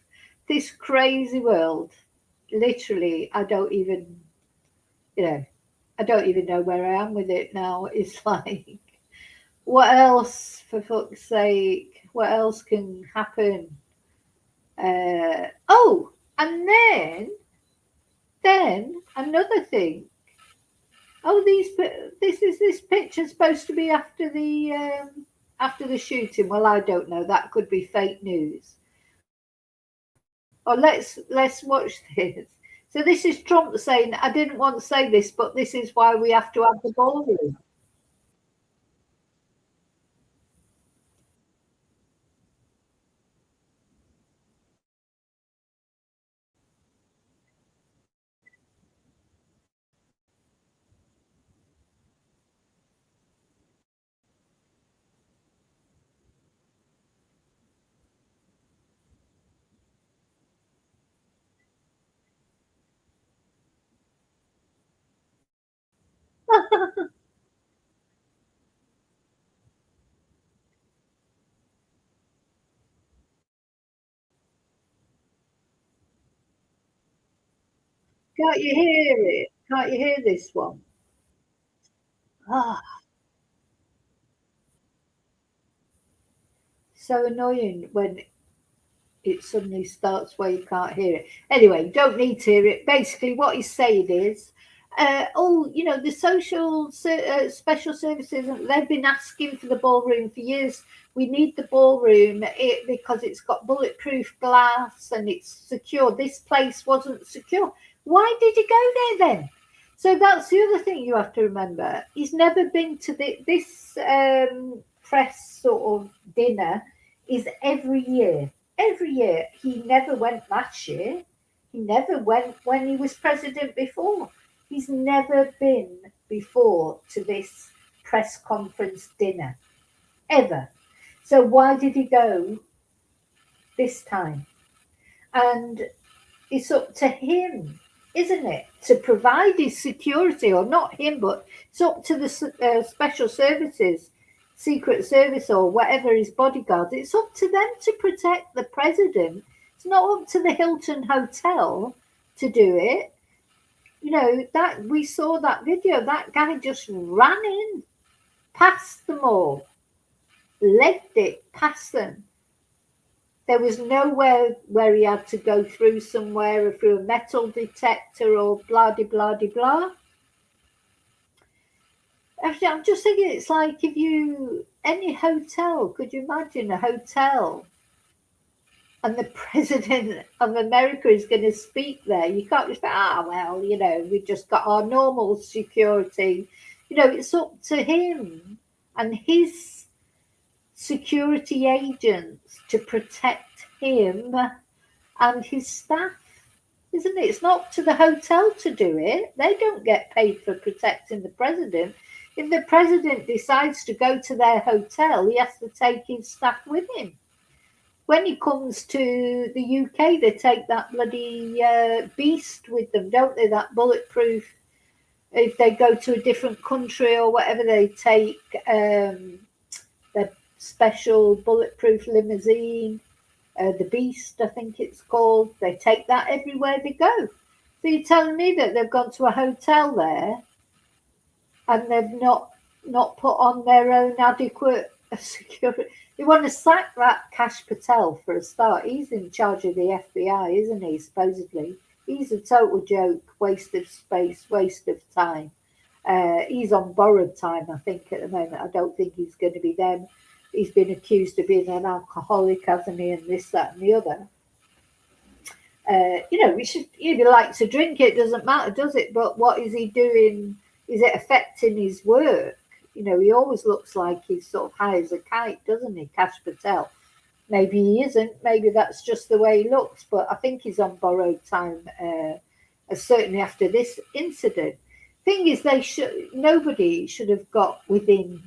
this crazy world. Literally, I don't even, you know, I don't even know where I am with it now. It's like, what else, for fuck's sake? What else can happen? Oh, and then another thing. Oh, this picture supposed to be after the shooting. Well, I don't know. That could be fake news. Oh, let's watch this. So this is Trump saying, "I didn't want to say this, but this is why we have to have the ballroom." Can't you hear it? Can't you hear this one? Ah, so annoying when it suddenly starts where you can't hear it. Anyway, you don't need to hear it. Basically, what he's saying is, the special services, they've been asking for the ballroom for years. We need the ballroom because it's got bulletproof glass and it's secure. This place wasn't secure. Why did he go there then? So that's the other thing you have to remember. He's never been to this press sort of dinner is every year. Every year. He never went last year. He never went when he was president before. He's never been before to this press conference dinner, ever. So why did he go this time? And it's up to him, isn't it, to provide his security, or not him, but it's up to the special services, Secret Service, or whatever his bodyguards. It's up to them to protect the president. It's not up to the Hilton Hotel to do it. You know, that we saw that video, that guy just ran in, past them all, legged it past them. There was nowhere where he had to go through somewhere or through a metal detector or blah, de, blah, de, blah. I'm just thinking, it's like any hotel, could you imagine a hotel and the president of America is going to speak there? You can't just say, we just got our normal security. It's up to him and his security agents to protect him and his staff, isn't it? It's not up to the hotel to do it. They don't get paid for protecting the president. If the president decides to go to their hotel, he has to take his staff with him. When he comes to the UK, they take that bloody beast with them, don't they? That bulletproof. If they go to a different country or whatever, they take the special bulletproof limousine, the Beast, I think it's called. They take that everywhere they go. So you're telling me that they've gone to a hotel there and they've not put on their own adequate security? You want to sack that Kash Patel for a start. He's in charge of the FBI, isn't he, supposedly? He's a total joke, waste of space, waste of time. He's on borrowed time, I think, at the moment. I don't think he's going to be them. He's been accused of being an alcoholic, hasn't he, and this, that, and the other. We should, if he likes to drink, it doesn't matter, does it? But what is he doing? Is it affecting his work? He always looks like he's sort of high as a kite, doesn't he, Kash Patel? Maybe he isn't. Maybe that's just the way he looks. But I think he's on borrowed time, certainly after this incident. Thing is, nobody should have got within,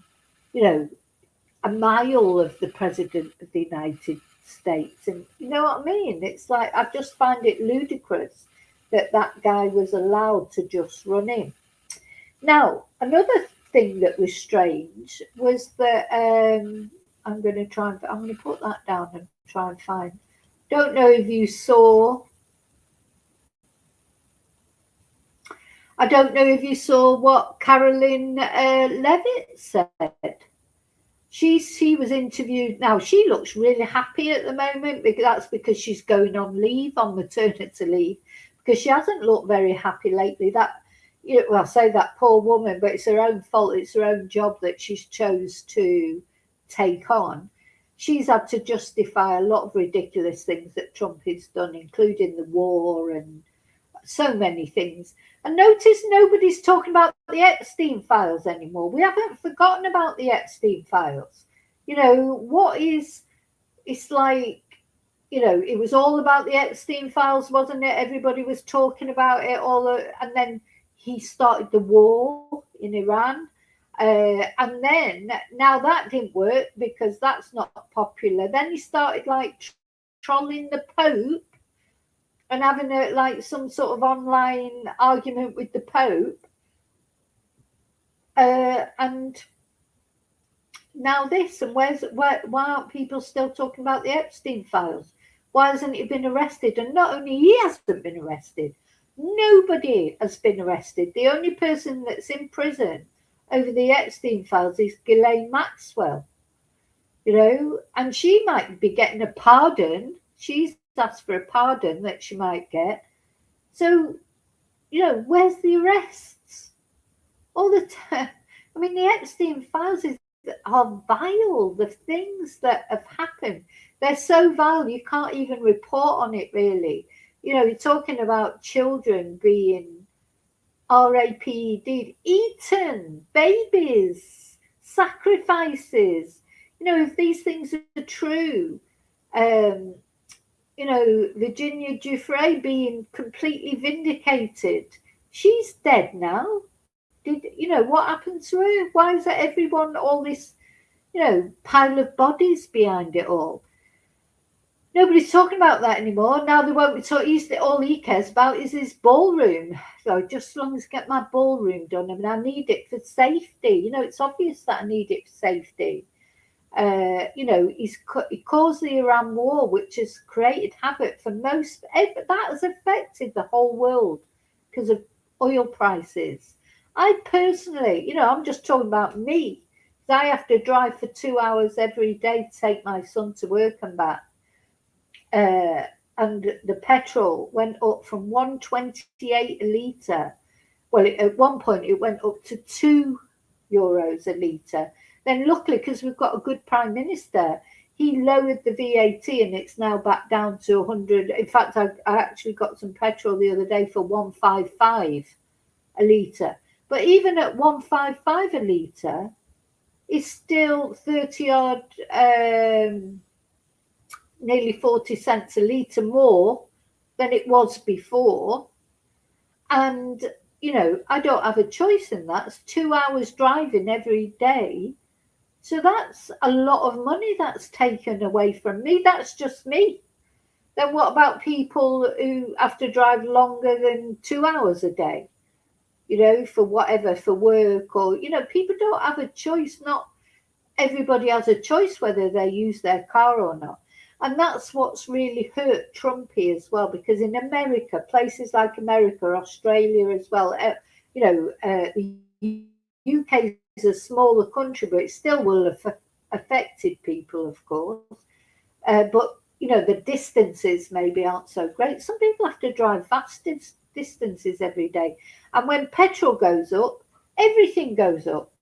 a mile of the President of the United States. And you know what I mean? It's like, I just find it ludicrous that guy was allowed to just run in. Now, another thing that was strange was that I'm going to put that down and try and find. Don't know if you saw. I don't know if you saw what Caroline Levitt said. She was interviewed. Now, she looks really happy at the moment, because that's because she's going on leave, on maternity leave, because she hasn't looked very happy lately. I say that poor woman, but it's her own fault. It's her own job that she's chose to take on. She's had to justify a lot of ridiculous things that Trump has done, including the war and so many things. And notice nobody's talking about the Epstein files anymore. We haven't forgotten about the Epstein files. It's like, it was all about the Epstein files, wasn't it? Everybody was talking about it and then he started the war in Iran. And then, now that didn't work because that's not popular. Then he started trolling the Pope and having some sort of online argument with the Pope. And now this, and why aren't people still talking about the Epstein files? Why hasn't he been arrested? And not only he hasn't been arrested, nobody has been arrested. The only person that's in prison over the Epstein files is Ghislaine Maxwell, and she might be getting a pardon. She's asked for a pardon that she might get. So, where's the arrests? All the time. I mean, the Epstein files are vile. The things that have happened, they're so vile, you can't even report on it, really. You're talking about children being raped, eaten, babies, sacrifices. If these things are true, Virginia Giuffre being completely vindicated. She's dead now. What happened to her? Why is there everyone, all this, pile of bodies behind it all? Nobody's talking about that anymore. Now they won't be talking. All he cares about is his ballroom. So just as long as I get my ballroom done, I need it for safety. It's obvious that I need it for safety. He caused the Iran war, which has created havoc for most. That has affected the whole world because of oil prices. I personally, I'm just talking about me. I have to drive for 2 hours every day to take my son to work and back. And the petrol went up from 1.28 a litre. Well, at one point it went up to €2 a litre. Then luckily, because we've got a good Prime Minister, he lowered the VAT and it's now back down to 100. In fact, I actually got some petrol the other day for 1.55 a litre. But even at 1.55 a litre, it's still 30 odd, nearly 40 cents a litre more than it was before. And, I don't have a choice in that. It's 2 hours driving every day. So that's a lot of money that's taken away from me. That's just me. Then what about people who have to drive longer than 2 hours a day? For whatever, for work or, people don't have a choice. Not everybody has a choice whether they use their car or not. And that's what's really hurt Trumpy as well, because in America, places like America, Australia as well, the UK is a smaller country, but it still will have affected people, of course. But the distances maybe aren't so great. Some people have to drive vast distances every day. And when petrol goes up, everything goes up.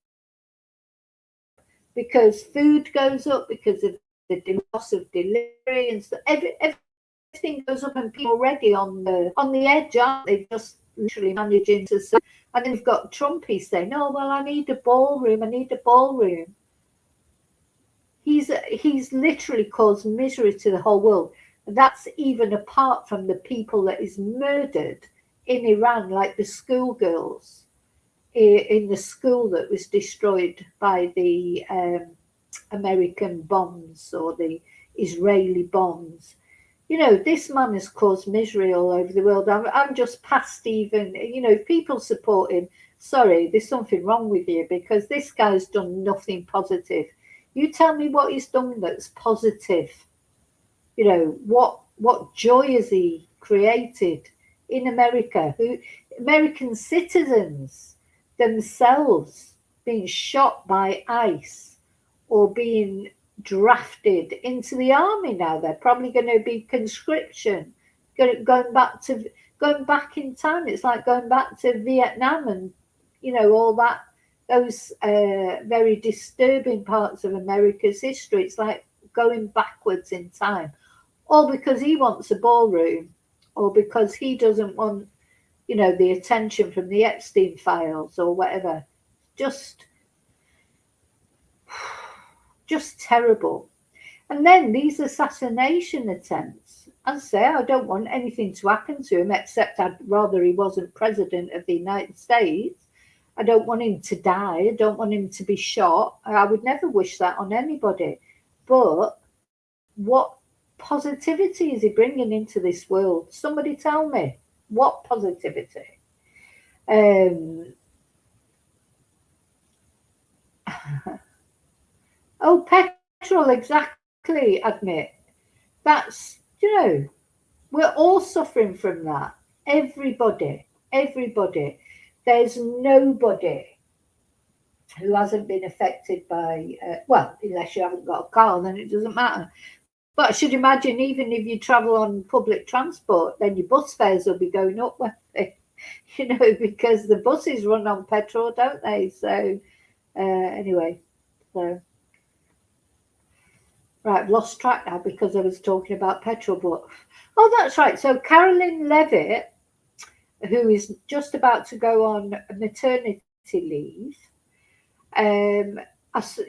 Because food goes up, because of the loss of delivery and stuff. Everything goes up, and people already on the edge, aren't they? Just literally managing to. And then you've got Trumpy saying, "Oh well, I need a ballroom. I need a ballroom." He's literally caused misery to the whole world. That's even apart from the people that is murdered in Iran, like the schoolgirls in the school that was destroyed by the American bombs or the Israeli bombs. This man has caused misery all over the world. I'm just past even, if people support him, sorry, there's something wrong with you, because this guy's done nothing positive. You tell me what he's done that's positive. What joy has he created in America? American citizens themselves being shot by ICE or being drafted into the army now. They're probably going to be conscription, going back in time. It's like going back to Vietnam and all that, those very disturbing parts of America's history. It's like going backwards in time, all because he wants a ballroom, or because he doesn't want the attention from the Epstein files or whatever. Just terrible. And then these assassination attempts. As I say, I don't want anything to happen to him, except I'd rather he wasn't president of the United States. I don't want him to die. I don't want him to be shot. I would never wish that on anybody. But what positivity is he bringing into this world? Somebody tell me. What positivity? Oh, petrol, exactly, admit. That's, we're all suffering from that. Everybody. There's nobody who hasn't been affected by, well, unless you haven't got a car, then it doesn't matter. But I should imagine even if you travel on public transport, then your bus fares will be going up, won't they? Because the buses run on petrol, don't they? So, anyway, so. Right, I've lost track now because I was talking about petrol. But, oh, that's right. So Carolyn Levitt, who is just about to go on maternity leave,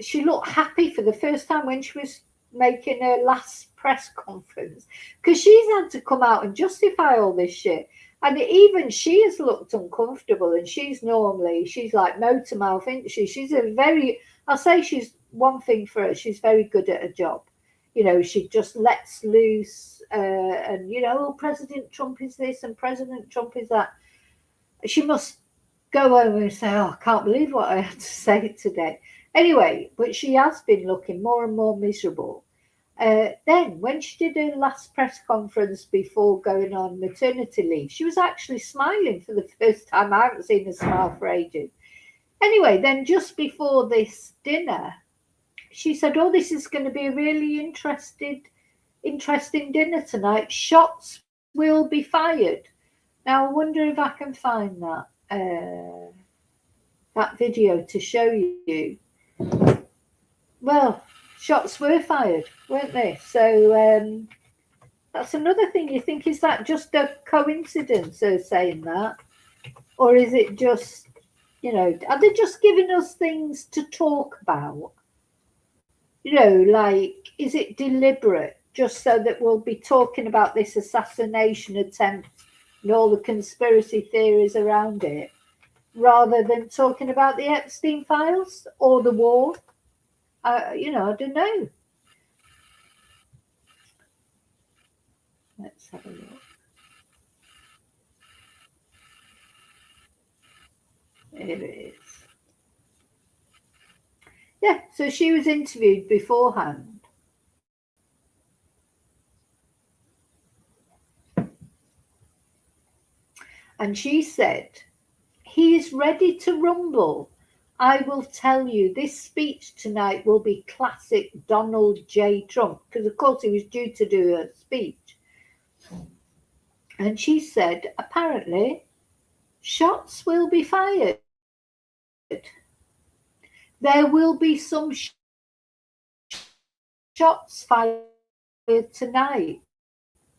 she looked happy for the first time when she was making her last press conference, because she's had to come out and justify all this shit. And even she has looked uncomfortable, and she's like motor mouth, isn't she? She's I'll say she's one thing for her, she's very good at her job. She just lets loose and, President Trump is this and President Trump is that. She must go home and say, oh, I can't believe what I had to say today. Anyway, but she has been looking more and more miserable. Then when she did her last press conference before going on maternity leave, she was actually smiling for the first time. I haven't seen her smile for ages. Anyway, then just before this dinner, she said, oh, this is going to be a really interesting dinner tonight. Shots will be fired. Now, I wonder if I can find that video to show you. Well, shots were fired, weren't they? So that's another thing. You think, is that just a coincidence, her saying that? Or is it just, are they just giving us things to talk about? Like, is it deliberate, just so that we'll be talking about this assassination attempt and all the conspiracy theories around it, rather than talking about the Epstein files or the war? I don't know. Let's have a look. Here it is. Yeah, so she was interviewed beforehand. And she said, he is ready to rumble. I will tell you, this speech tonight will be classic Donald J. Trump, because of course he was due to do a speech. And she said, apparently, shots will be fired. There will be some shots fired tonight.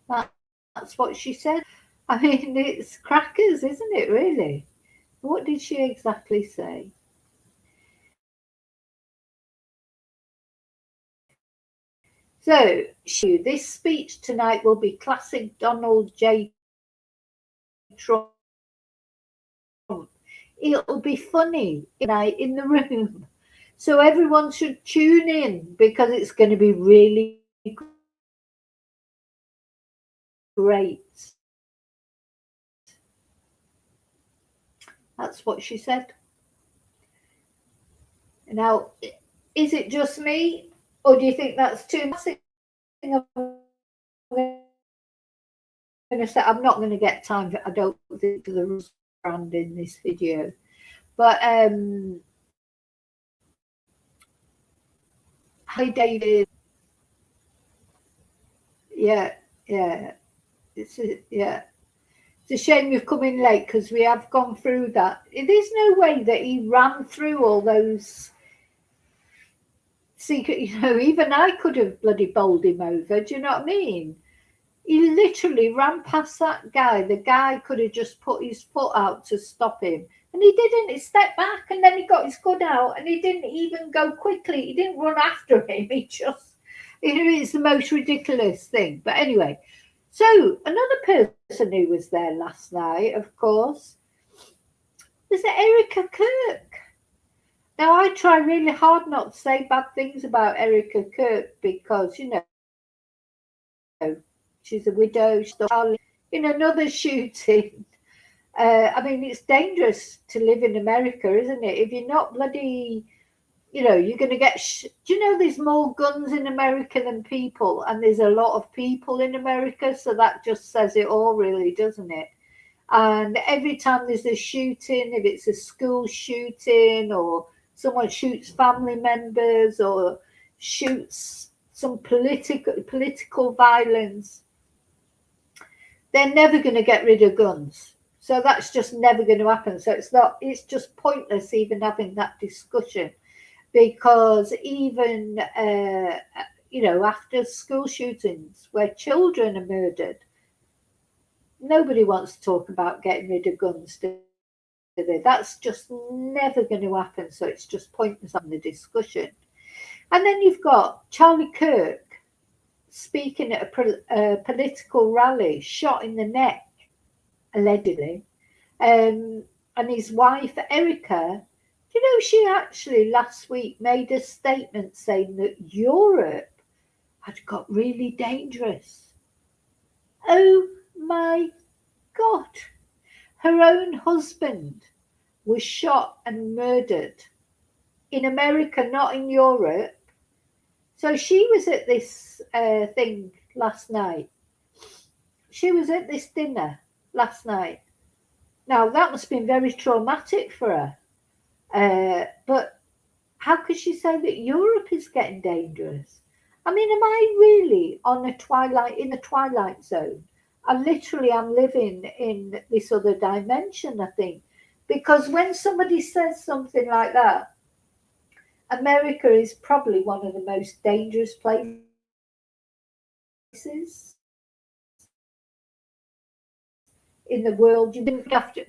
That's what she said. I mean, it's crackers, isn't it, really? What did she exactly say? So, this speech tonight will be classic Donald J. Trump. It'll be funny tonight in the room. So everyone should tune in because it's going to be really great. That's what she said. Now, is it just me, or do you think that's too much? I'm not going to get time for, I don't think, for the brand in this video, but hi David. Yeah, it's a shame you've come in late because we have gone through that. There's no way that he ran through all those secret, even I could have bloody bowled him over, do you know what I mean? He literally ran past that guy. The guy could have just put his foot out to stop him. And he didn't. He stepped back and then he got his gun out and he didn't even go quickly. He didn't run after him. He just, it's the most ridiculous thing. But anyway, so another person who was there last night, of course, was Erica Kirk. Now, I try really hard not to say bad things about Erica Kirk because, she's a widow. She's in another shooting. I mean, it's dangerous to live in America, isn't it? If you're not bloody, you're going to get. Do you know there's more guns in America than people, and there's a lot of people in America, so that just says it all, really, doesn't it? And every time there's a shooting, if it's a school shooting or someone shoots family members or shoots some political violence, they're never going to get rid of guns. So that's just never going to happen. So it's just pointless even having that discussion because even, after school shootings where children are murdered, nobody wants to talk about getting rid of guns, do they? That's just never going to happen. So it's just pointless having the discussion. And then you've got Charlie Kirk speaking at a political rally, shot in the neck, allegedly. And his wife, Erica, she actually last week made a statement saying that Europe had got really dangerous. Oh my God. Her own husband was shot and murdered in America, not in Europe. So she was at this thing last night. She was at this dinner last night. Now, that must have been very traumatic for her. But how could she say that Europe is getting dangerous? I mean, am I really in the twilight zone? I literally am living in this other dimension, I think. Because when somebody says something like that, America is probably one of the most dangerous places in the world. You didn't have to,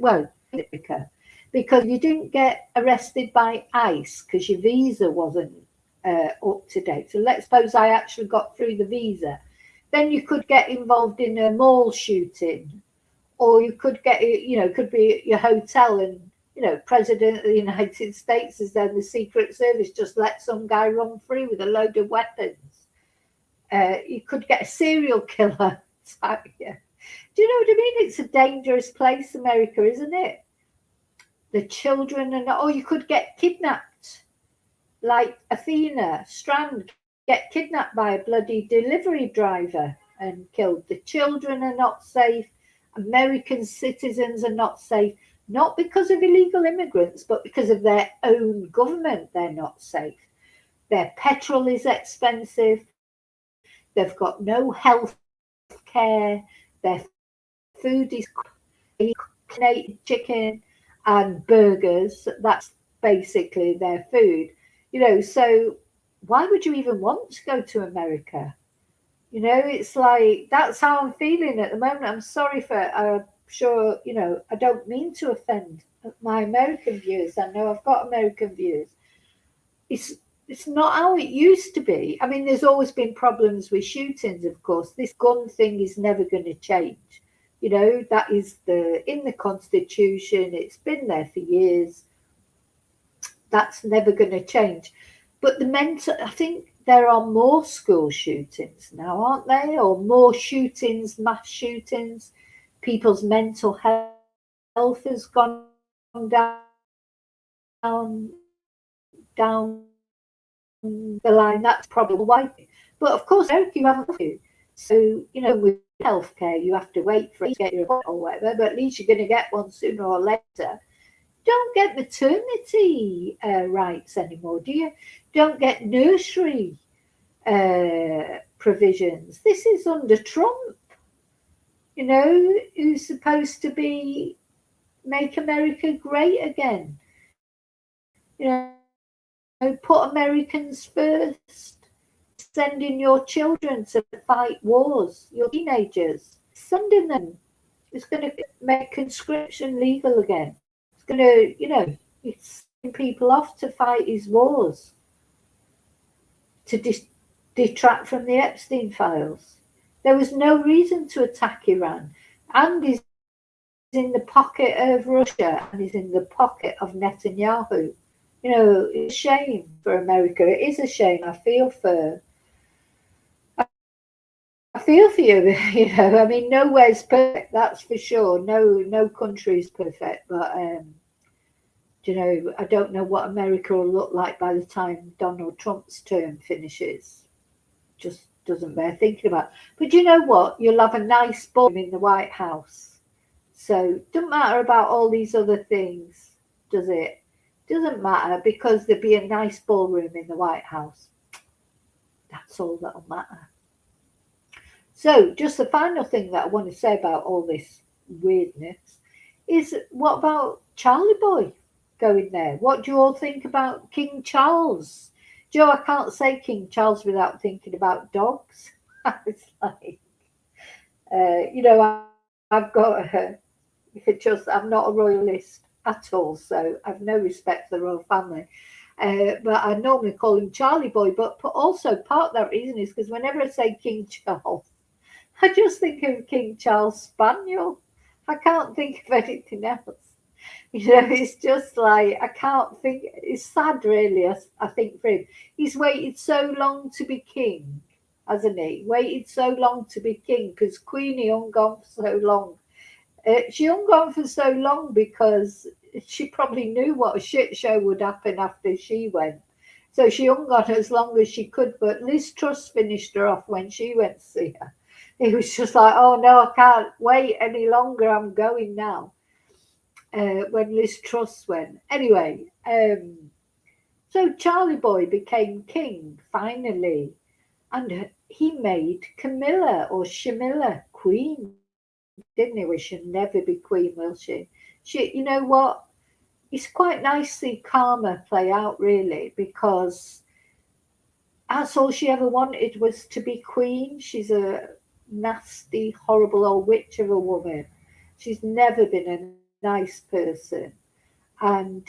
America, because you didn't get arrested by ICE because your visa wasn't up to date. So let's suppose I actually got through the visa. Then you could get involved in a mall shooting, or you could get, could be at your hotel and, President of the United States is then the Secret Service just let some guy run free with a load of weapons. You could get a serial killer. Yeah. Do you know what I mean? It's a dangerous place, America, isn't it? The children you could get kidnapped. Like Athena Strand get kidnapped by a bloody delivery driver and killed. The children are not safe. American citizens are not safe, not because of illegal immigrants, but because of their own government. They're not safe. Their petrol is expensive. They've got no health care. Their food is chicken and burgers. That's basically their food. So why would you even want to go to America? It's like that's how I'm feeling at the moment. I'm sorry for, sure, I don't mean to offend my American viewers. I know I've got American viewers. It's it's not how it used to be. I mean, there's always been problems with shootings, of course. This gun thing is never going to change. That is in the Constitution. It's been there for years. That's never going to change. But I think there are more school shootings now, aren't there? Or more shootings, mass shootings. People's mental health has gone down the line. That's probably why. But of course, Eric, you haven't got to. So, with healthcare, you have to wait for it to get your appointment or whatever, but at least you're going to get one sooner or later. Don't get maternity rights anymore, do you? Don't get nursery provisions. This is under Trump, who's supposed to be make America great again. Put Americans first. Sending your children to fight wars, your teenagers, sending them. It's going to make conscription legal again. It's going to, it's sending people off to fight his wars, to detract from the Epstein files. There was no reason to attack Iran. And he's in the pocket of Russia and he's in the pocket of Netanyahu. It's a shame for America. It is a shame. I feel for you. I mean, nowhere's perfect, that's for sure. No country is perfect, but I don't know what America will look like by the time Donald Trump's term finishes. Just doesn't bear thinking about. But you know what? You'll have a nice ballroom in the White House. So it doesn't matter about all these other things, does it? Doesn't matter, because there'll be a nice ballroom in the White House. That's all that'll matter. So just the final thing that I want to say about all this weirdness is, what about Charlie Boy going there? What do you all think about King Charles? Joe, I can't say King Charles without thinking about dogs. It's like, I've got I'm not a royalist at all, so I've no respect for the royal family. But I normally call him Charlie Boy. But also part of that reason is because whenever I say King Charles, I just think of King Charles Spaniel. I can't think of anything else. It's just like, I can't think. It's sad, really, I think, for him. He's waited so long to be king, hasn't he? Waited so long to be king because Queenie hung on for so long. She hung on for so long because she probably knew what a shit show would happen after she went. So she hung on as long as she could. But Liz Truss finished her off when she went to see her. It was just like, oh no, I can't wait any longer. I'm going now. When Liz Truss went. Anyway, so Charlie Boy became king finally. And he made Camilla or Shamilla queen, didn't he? We should never be queen, will she? You know what? It's quite nice to see karma play out, really, because that's all she ever wanted was to be queen. She's a nasty, horrible old witch of a woman. She's never been a nice person. And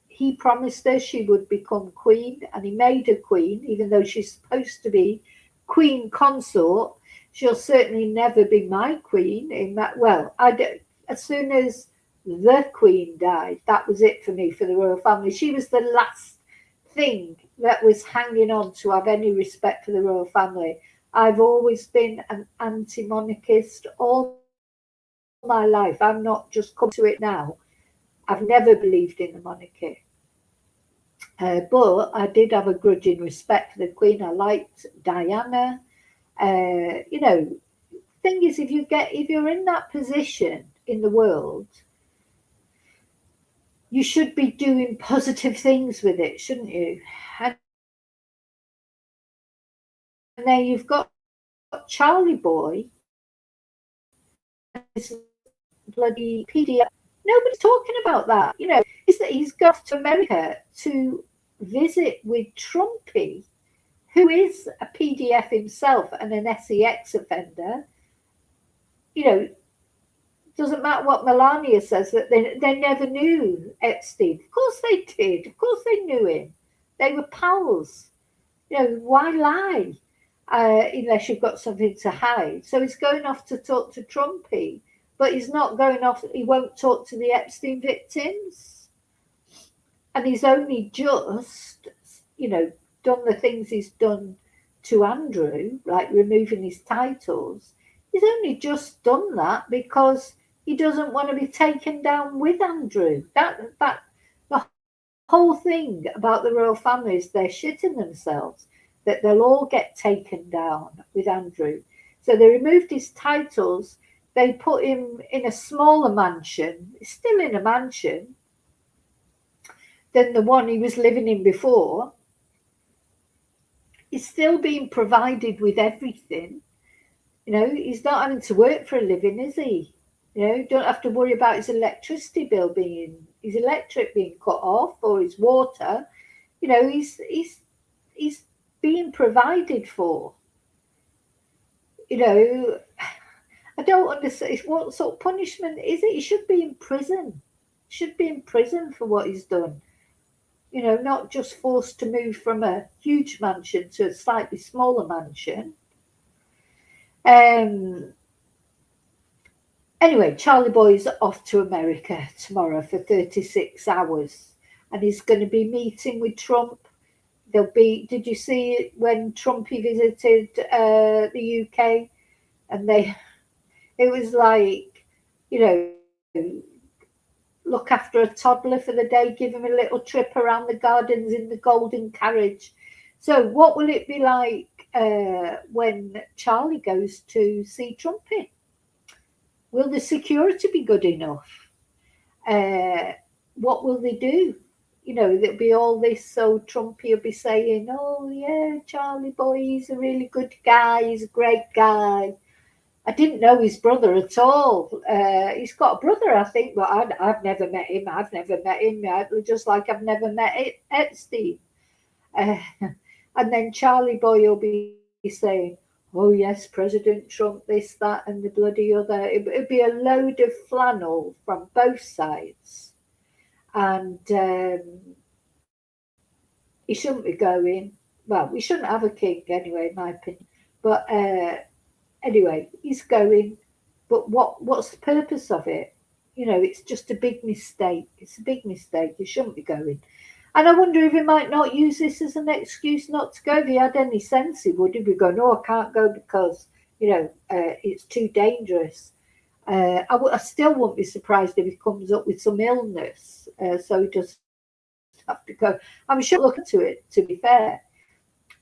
he promised her she would become queen, and he made her queen, even though she's supposed to be queen consort. She'll certainly never be my queen in that. Well, as soon as the queen died, that was it for me, for the royal family. She was the last thing that was hanging on to have any respect for the royal family. I've always been an anti-monarchist all my life. I'm not just come to it now. I've never believed in the monarchy. But I did have a grudging respect for the queen. I liked Diana. thing is, if you're in that position in the world, you should be doing positive things with it, shouldn't you? And then you've got Charlie Boy and his bloody PDF. Nobody's talking about that. Is that he's gone to America to visit with Trumpy, who is a PDF himself and an SEX offender. Doesn't matter what Melania says, that they never knew Epstein. Of course they did. Of course they knew him. They were pals. Why lie unless you've got something to hide? So he's going off to talk to Trumpy, but he's not going off. He won't talk to the Epstein victims. And he's only just, done the things he's done to Andrew, like removing his titles. He's only just done that because he doesn't want to be taken down with Andrew. The whole thing about the royal family is they're shitting themselves, that they'll all get taken down with Andrew. So they removed his titles. They put him in a smaller mansion. He's still in a mansion than the one he was living in before. He's still being provided with everything. He's not having to work for a living, is he? Don't have to worry about his electricity bill his electric being cut off, or his water. He's being provided for. I don't understand. What sort of punishment is it? He should be in prison. Should be in prison for what he's done. Not just forced to move from a huge mansion to a slightly smaller mansion. Anyway, Charlie Boy's off to America tomorrow for 36 hours, and he's going to be meeting with Trump. Did you see it when Trumpy visited the UK? And it was like, look after a toddler for the day, give him a little trip around the gardens in the golden carriage. So what will it be like when Charlie goes to see Trumpy? Will the security be good enough? What will they do? There'll be all this, so Trumpy will be saying, oh yeah, Charlie Boy, he's a really good guy, he's a great guy. I didn't know his brother at all. He's got a brother, I think, but I've never met him. Just like I've never met Epstein. And then Charlie Boy will be saying, oh yes, President Trump, this, that, and the bloody other. It'd be a load of flannel from both sides. And he shouldn't be going. Well, we shouldn't have a king anyway, in my opinion. But anyway, he's going. But what's the purpose of it? It's just a big mistake. It's a big mistake. He shouldn't be going. And I wonder if he might not use this as an excuse not to go. If he had any sense, he would. If he go, no, I can't go because, it's too dangerous. I still won't be surprised if he comes up with some illness, so he doesn't have to go. I'm sure look into it, to be fair.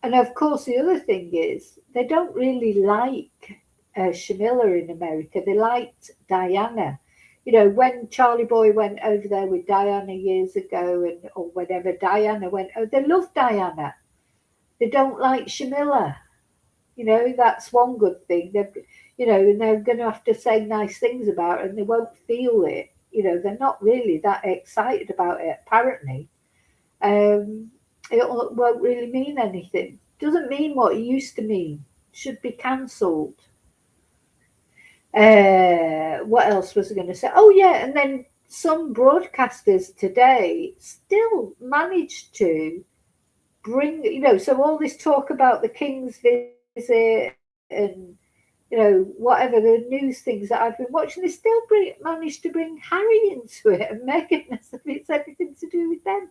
And of course, the other thing is they don't really like Shamila in America. They liked Diana. When Charlie Boy went over there with Diana years ago, or whenever Diana went, they love Diana. They don't like Shamila. That's one good thing. And they're going to have to say nice things about her, and they won't feel it. They're not really that excited about it, apparently. It won't really mean anything. Doesn't mean what it used to mean. Should be cancelled. What else was I going to say? Oh yeah, and then some broadcasters today still managed to bring, so all this talk about the King's visit and whatever the news things that I've been watching, they still managed to bring Harry into it and Meghan as if it's anything to do with them.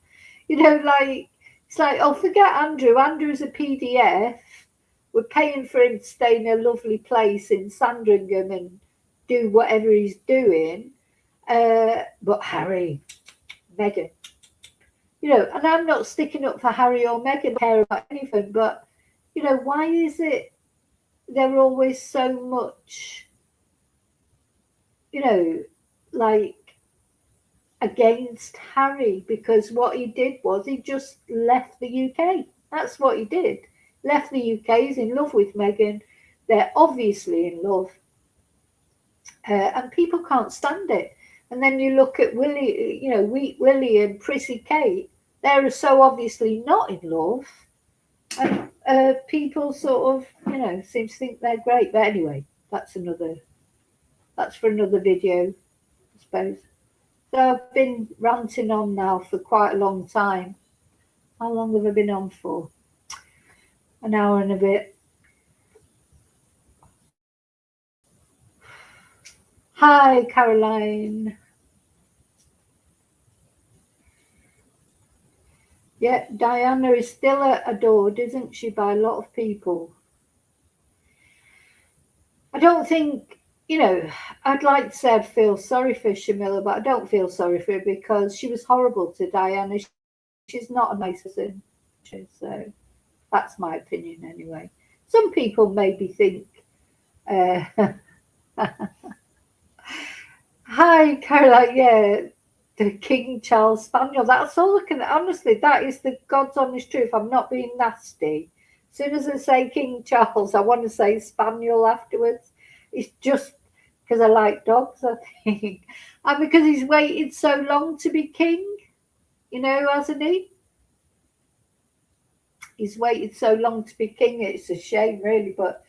It's like, oh, forget Andrew. Andrew's a PDF. We're paying for him to stay in a lovely place in Sandringham and do whatever he's doing. But Harry, Meghan, and I'm not sticking up for Harry or Meghan, care about anything, but, why is it they're always so much, like against Harry, because what he did was he just left the UK. That's what he did. Left the UK. He's in love with Meghan. They're obviously in love, and people can't stand it. And then you look at Willie, Wheat Willie and Prissy Kate. They're so obviously not in love, and people sort of, seem to think they're great. But anyway, that's for another video, I suppose. So I've been ranting on now for quite a long time. How long have I been on for? An hour and a bit. Hi, Caroline. Yeah, Diana is still adored, isn't she, by a lot of people? I don't think, I'd like to say I'd feel sorry for Shamila, but I don't feel sorry for her because she was horrible to Diana. She's not a nice person. So that's my opinion anyway. Some people maybe think, hi, Caroline, yeah, the King Charles Spaniel. That's all I can, honestly, that is the God's honest truth. I'm not being nasty. As soon as I say King Charles, I want to say Spaniel afterwards. It's just because I like dogs, I think. And because he's waited so long to be king, hasn't he? He's waited so long to be king. It's a shame, really, but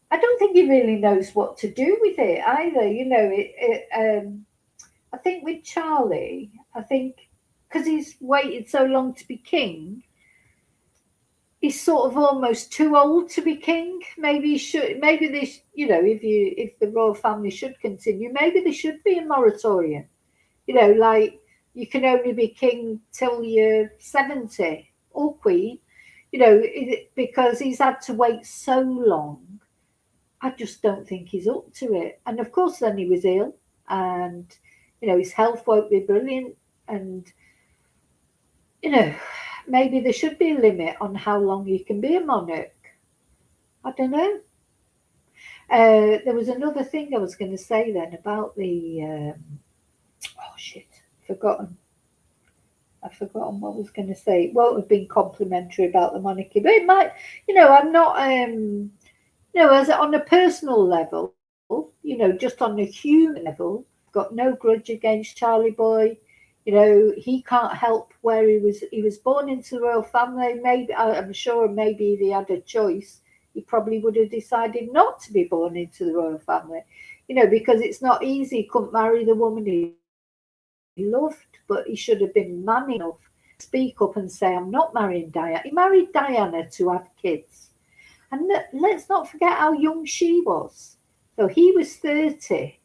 I don't think he really knows what to do with it either. I think with Charlie, because he's waited so long to be king, he's sort of almost too old to be king. Maybe this, if the royal family should continue, maybe there should be a moratorium. Like you can only be king till you're 70 or queen, because he's had to wait so long. I just don't think he's up to it. And of course, then he was ill, and his health won't be brilliant, and maybe there should be a limit on how long you can be a monarch. I don't know. There was another thing I was going to say then about the forgotten. I've forgotten what I was going to say. It won't have been complimentary about the monarchy, but it might. I'm not. As on a personal level, just on a human level, got no grudge against Charlie Boy. He can't help where he was born into the royal family. Maybe I'm sure maybe if he had a choice, he probably would have decided not to be born into the royal family. Because it's not easy. He couldn't marry the woman he loved, but he should have been man enough to speak up and say, I'm not marrying Diana. He married Diana to have kids. And let's not forget how young she was. So he was 30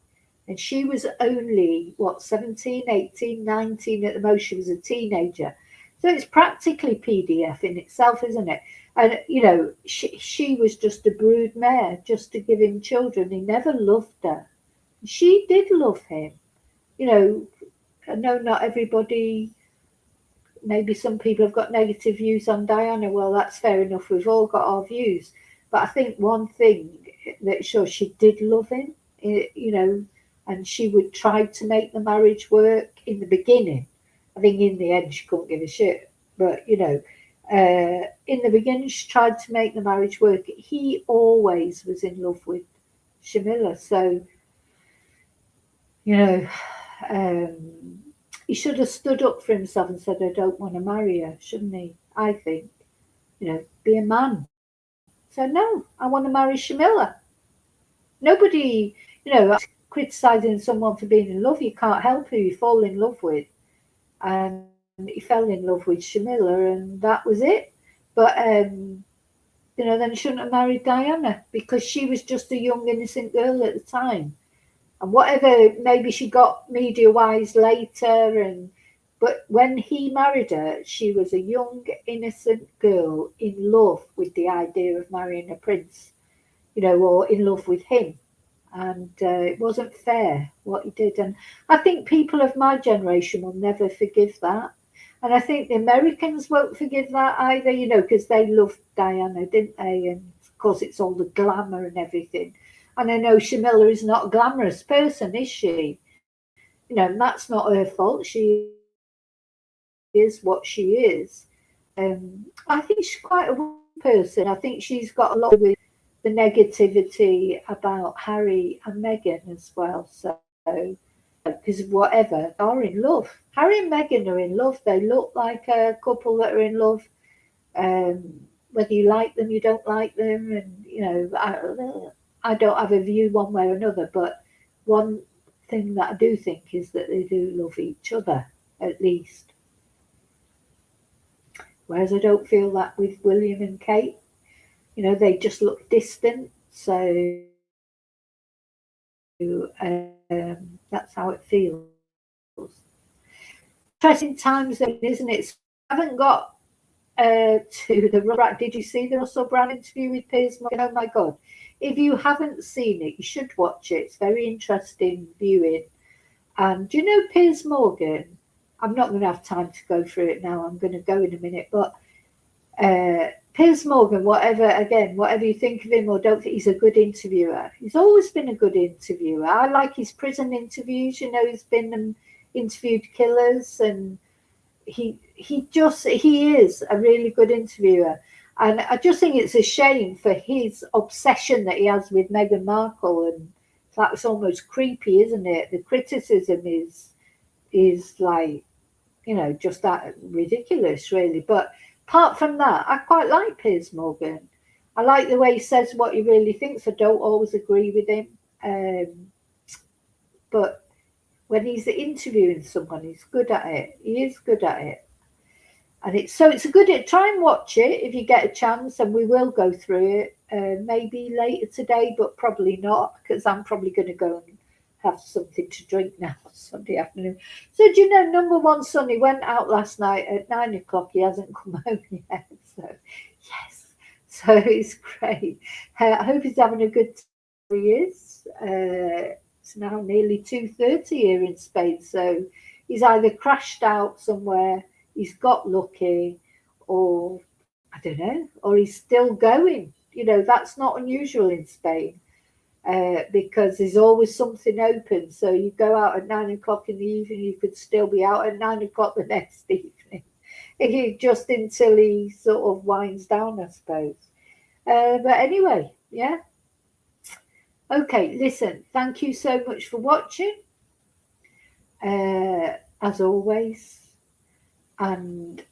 and she was only, 17, 18, 19 at the most. She was a teenager. So it's practically PDF in itself, isn't it? And, she was just a brood mare just to give him children. He never loved her. She did love him. I know not everybody, maybe some people have got negative views on Diana. Well, that's fair enough. We've all got our views. But I think one thing that shows she did love him, and she would try to make the marriage work in the beginning. I think in the end she couldn't give a shit. But, in the beginning she tried to make the marriage work. He always was in love with Shamila. So, he should have stood up for himself and said, I don't want to marry her, shouldn't he? I think, be a man. So no, I want to marry Shamila. Nobody, criticising someone for being in love. You can't help who you fall in love with. And he fell in love with Shamila and that was it. But, then he shouldn't have married Diana because she was just a young, innocent girl at the time. And whatever, maybe she got media-wise later, but when he married her, she was a young, innocent girl in love with the idea of marrying a prince, or in love with him. And it wasn't fair what he did. And I think people of my generation will never forgive that. And I think the Americans won't forgive that either, because they loved Diana, didn't they? And course, it's all the glamour and everything. And I know Shamila is not a glamorous person, is she? You know, and that's not her fault. She is what she is. I think she's quite a person. I think she's got a lot with the negativity about Harry and Meghan as well. So, because whatever, are in love. Harry and Meghan are in love. They look like a couple that are in love. Whether you like them, you don't like them, and you know, I don't have a view one way or another. But one thing that I do think is that they do love each other, at least. Whereas I don't feel that with William and Kate. You know, they just look distant. So that's how it feels. Interesting times, isn't it? So I haven't got to the. Did you see the Russell Brand interview with Piers Morgan? Oh my God! If you haven't seen it, you should watch it. It's very interesting viewing. And do you know Piers Morgan? I'm not going to have time to go through it now. I'm going to go in a minute, but Piers Morgan, whatever you think of him or don't think, he's a good interviewer. He's always been a good interviewer. I like his prison interviews. You know, he's been interviewed killers, and he is a really good interviewer. And I just think it's a shame for his obsession that he has with Meghan Markle, and that's almost creepy, isn't it? The criticism is like, you know, just that ridiculous, really. But apart from that, I quite like Piers Morgan. I like the way he says what he really thinks. I don't always agree with him, but when he's interviewing someone, he's good at it. He is good at it. And it's a good. Try and watch it if you get a chance, and we will go through it maybe later today, but probably not, because I'm probably going to go and have something to drink now Sunday afternoon. So do you know, number one son, he went out last night at 9 o'clock. He hasn't come home yet. So yes, so it's great. I hope he's having a good time. He is. It's now nearly 2:30 here in Spain, so he's either crashed out somewhere, he's got lucky, or I don't know, or he's still going. You know, that's not unusual in Spain. Because there's always something open. So you go out at 9 o'clock in the evening, you could still be out at 9 o'clock the next evening. Just until he sort of winds down, I suppose. But anyway, yeah. Okay, listen, thank you so much for watching. As always. And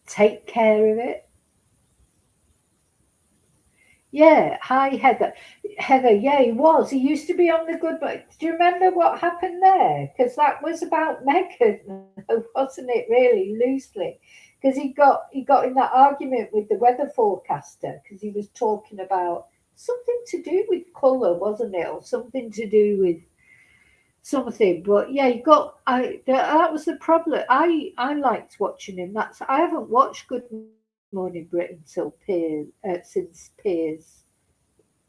take care of it. Yeah, hi Heather. Heather, yeah, he was. He used to be on the Good Book. Do you remember what happened there? Because that was about Meghan, wasn't it? Really loosely, because he got in that argument with the weather forecaster because he was talking about something to do with colour, wasn't it, or something to do with something. But yeah, that was the problem. I liked watching him. I haven't watched Good Morning Britain since Piers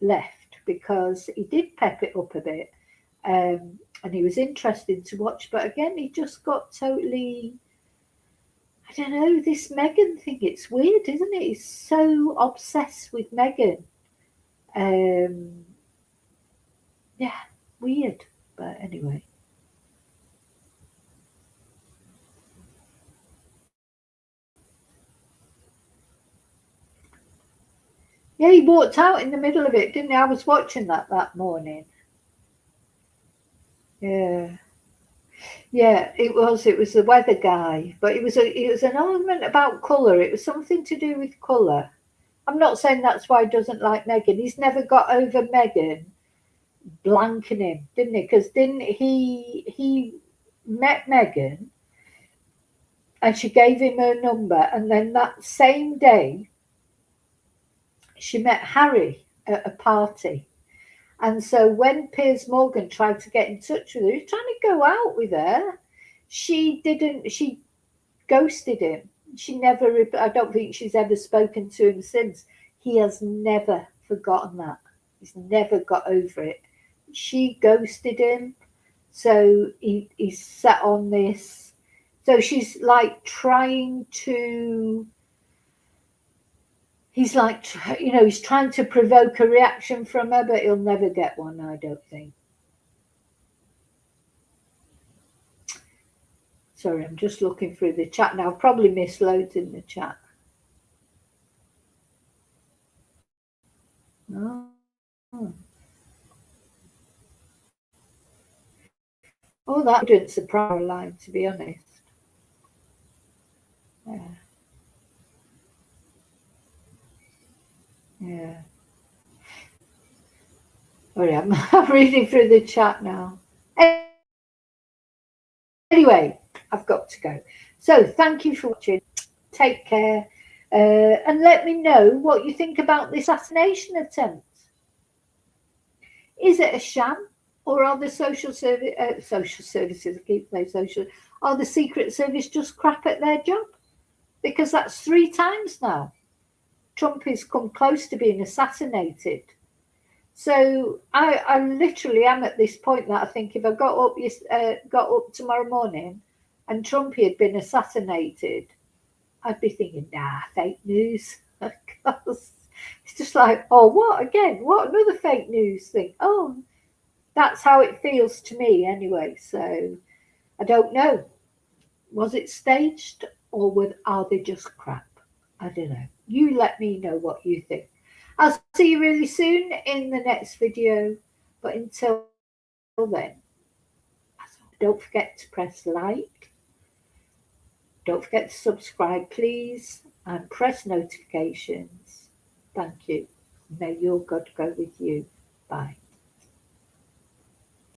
left, because he did pep it up a bit, and he was interesting to watch. But again, he just got totally, I don't know, this Meghan thing. It's weird, isn't it? He's so obsessed with Meghan. Yeah, weird. But anyway. Yeah, he walked out in the middle of it, didn't he? I was watching that morning. Yeah. Yeah, it was the weather guy, but it was an argument about colour. It was something to do with colour. I'm not saying that's why he doesn't like Meghan. He's never got over Meghan blanking him, didn't he? Because didn't he met Meghan and she gave him her number, and then that same day she met Harry at a party. And so when Piers Morgan tried to get in touch with her, he was trying to go out with her. She ghosted him. I don't think she's ever spoken to him since. He has never forgotten that. He's never got over it. She ghosted him. So he's set on this. So she's like trying to he's like, he's trying to provoke a reaction from her, but he'll never get one, I don't think. Sorry, I'm just looking through the chat now. I've probably missed loads in the chat. Oh. Oh, that didn't surprise line, to be honest. Yeah. Yeah. Sorry, I'm reading through the chat now. Anyway, I've got to go. So thank you for watching. Take care. And let me know what you think about the assassination attempt. Is it a sham? Or are the social services, I keep saying social, are the Secret Service just crap at their job? Because that's 3 times now. Trumpy's come close to being assassinated. So I literally am at this point that I think if I got up tomorrow morning and Trumpy had been assassinated, I'd be thinking, nah, fake news. Because it's just like, oh, what again? What, another fake news thing? Oh, that's how it feels to me anyway. So I don't know. Was it staged or are they just crap? I don't know. You let me know what you think. I'll see you really soon in the next video. But until then, don't forget to press like. Don't forget to subscribe, please. And press notifications. Thank you. May your God go with you. Bye.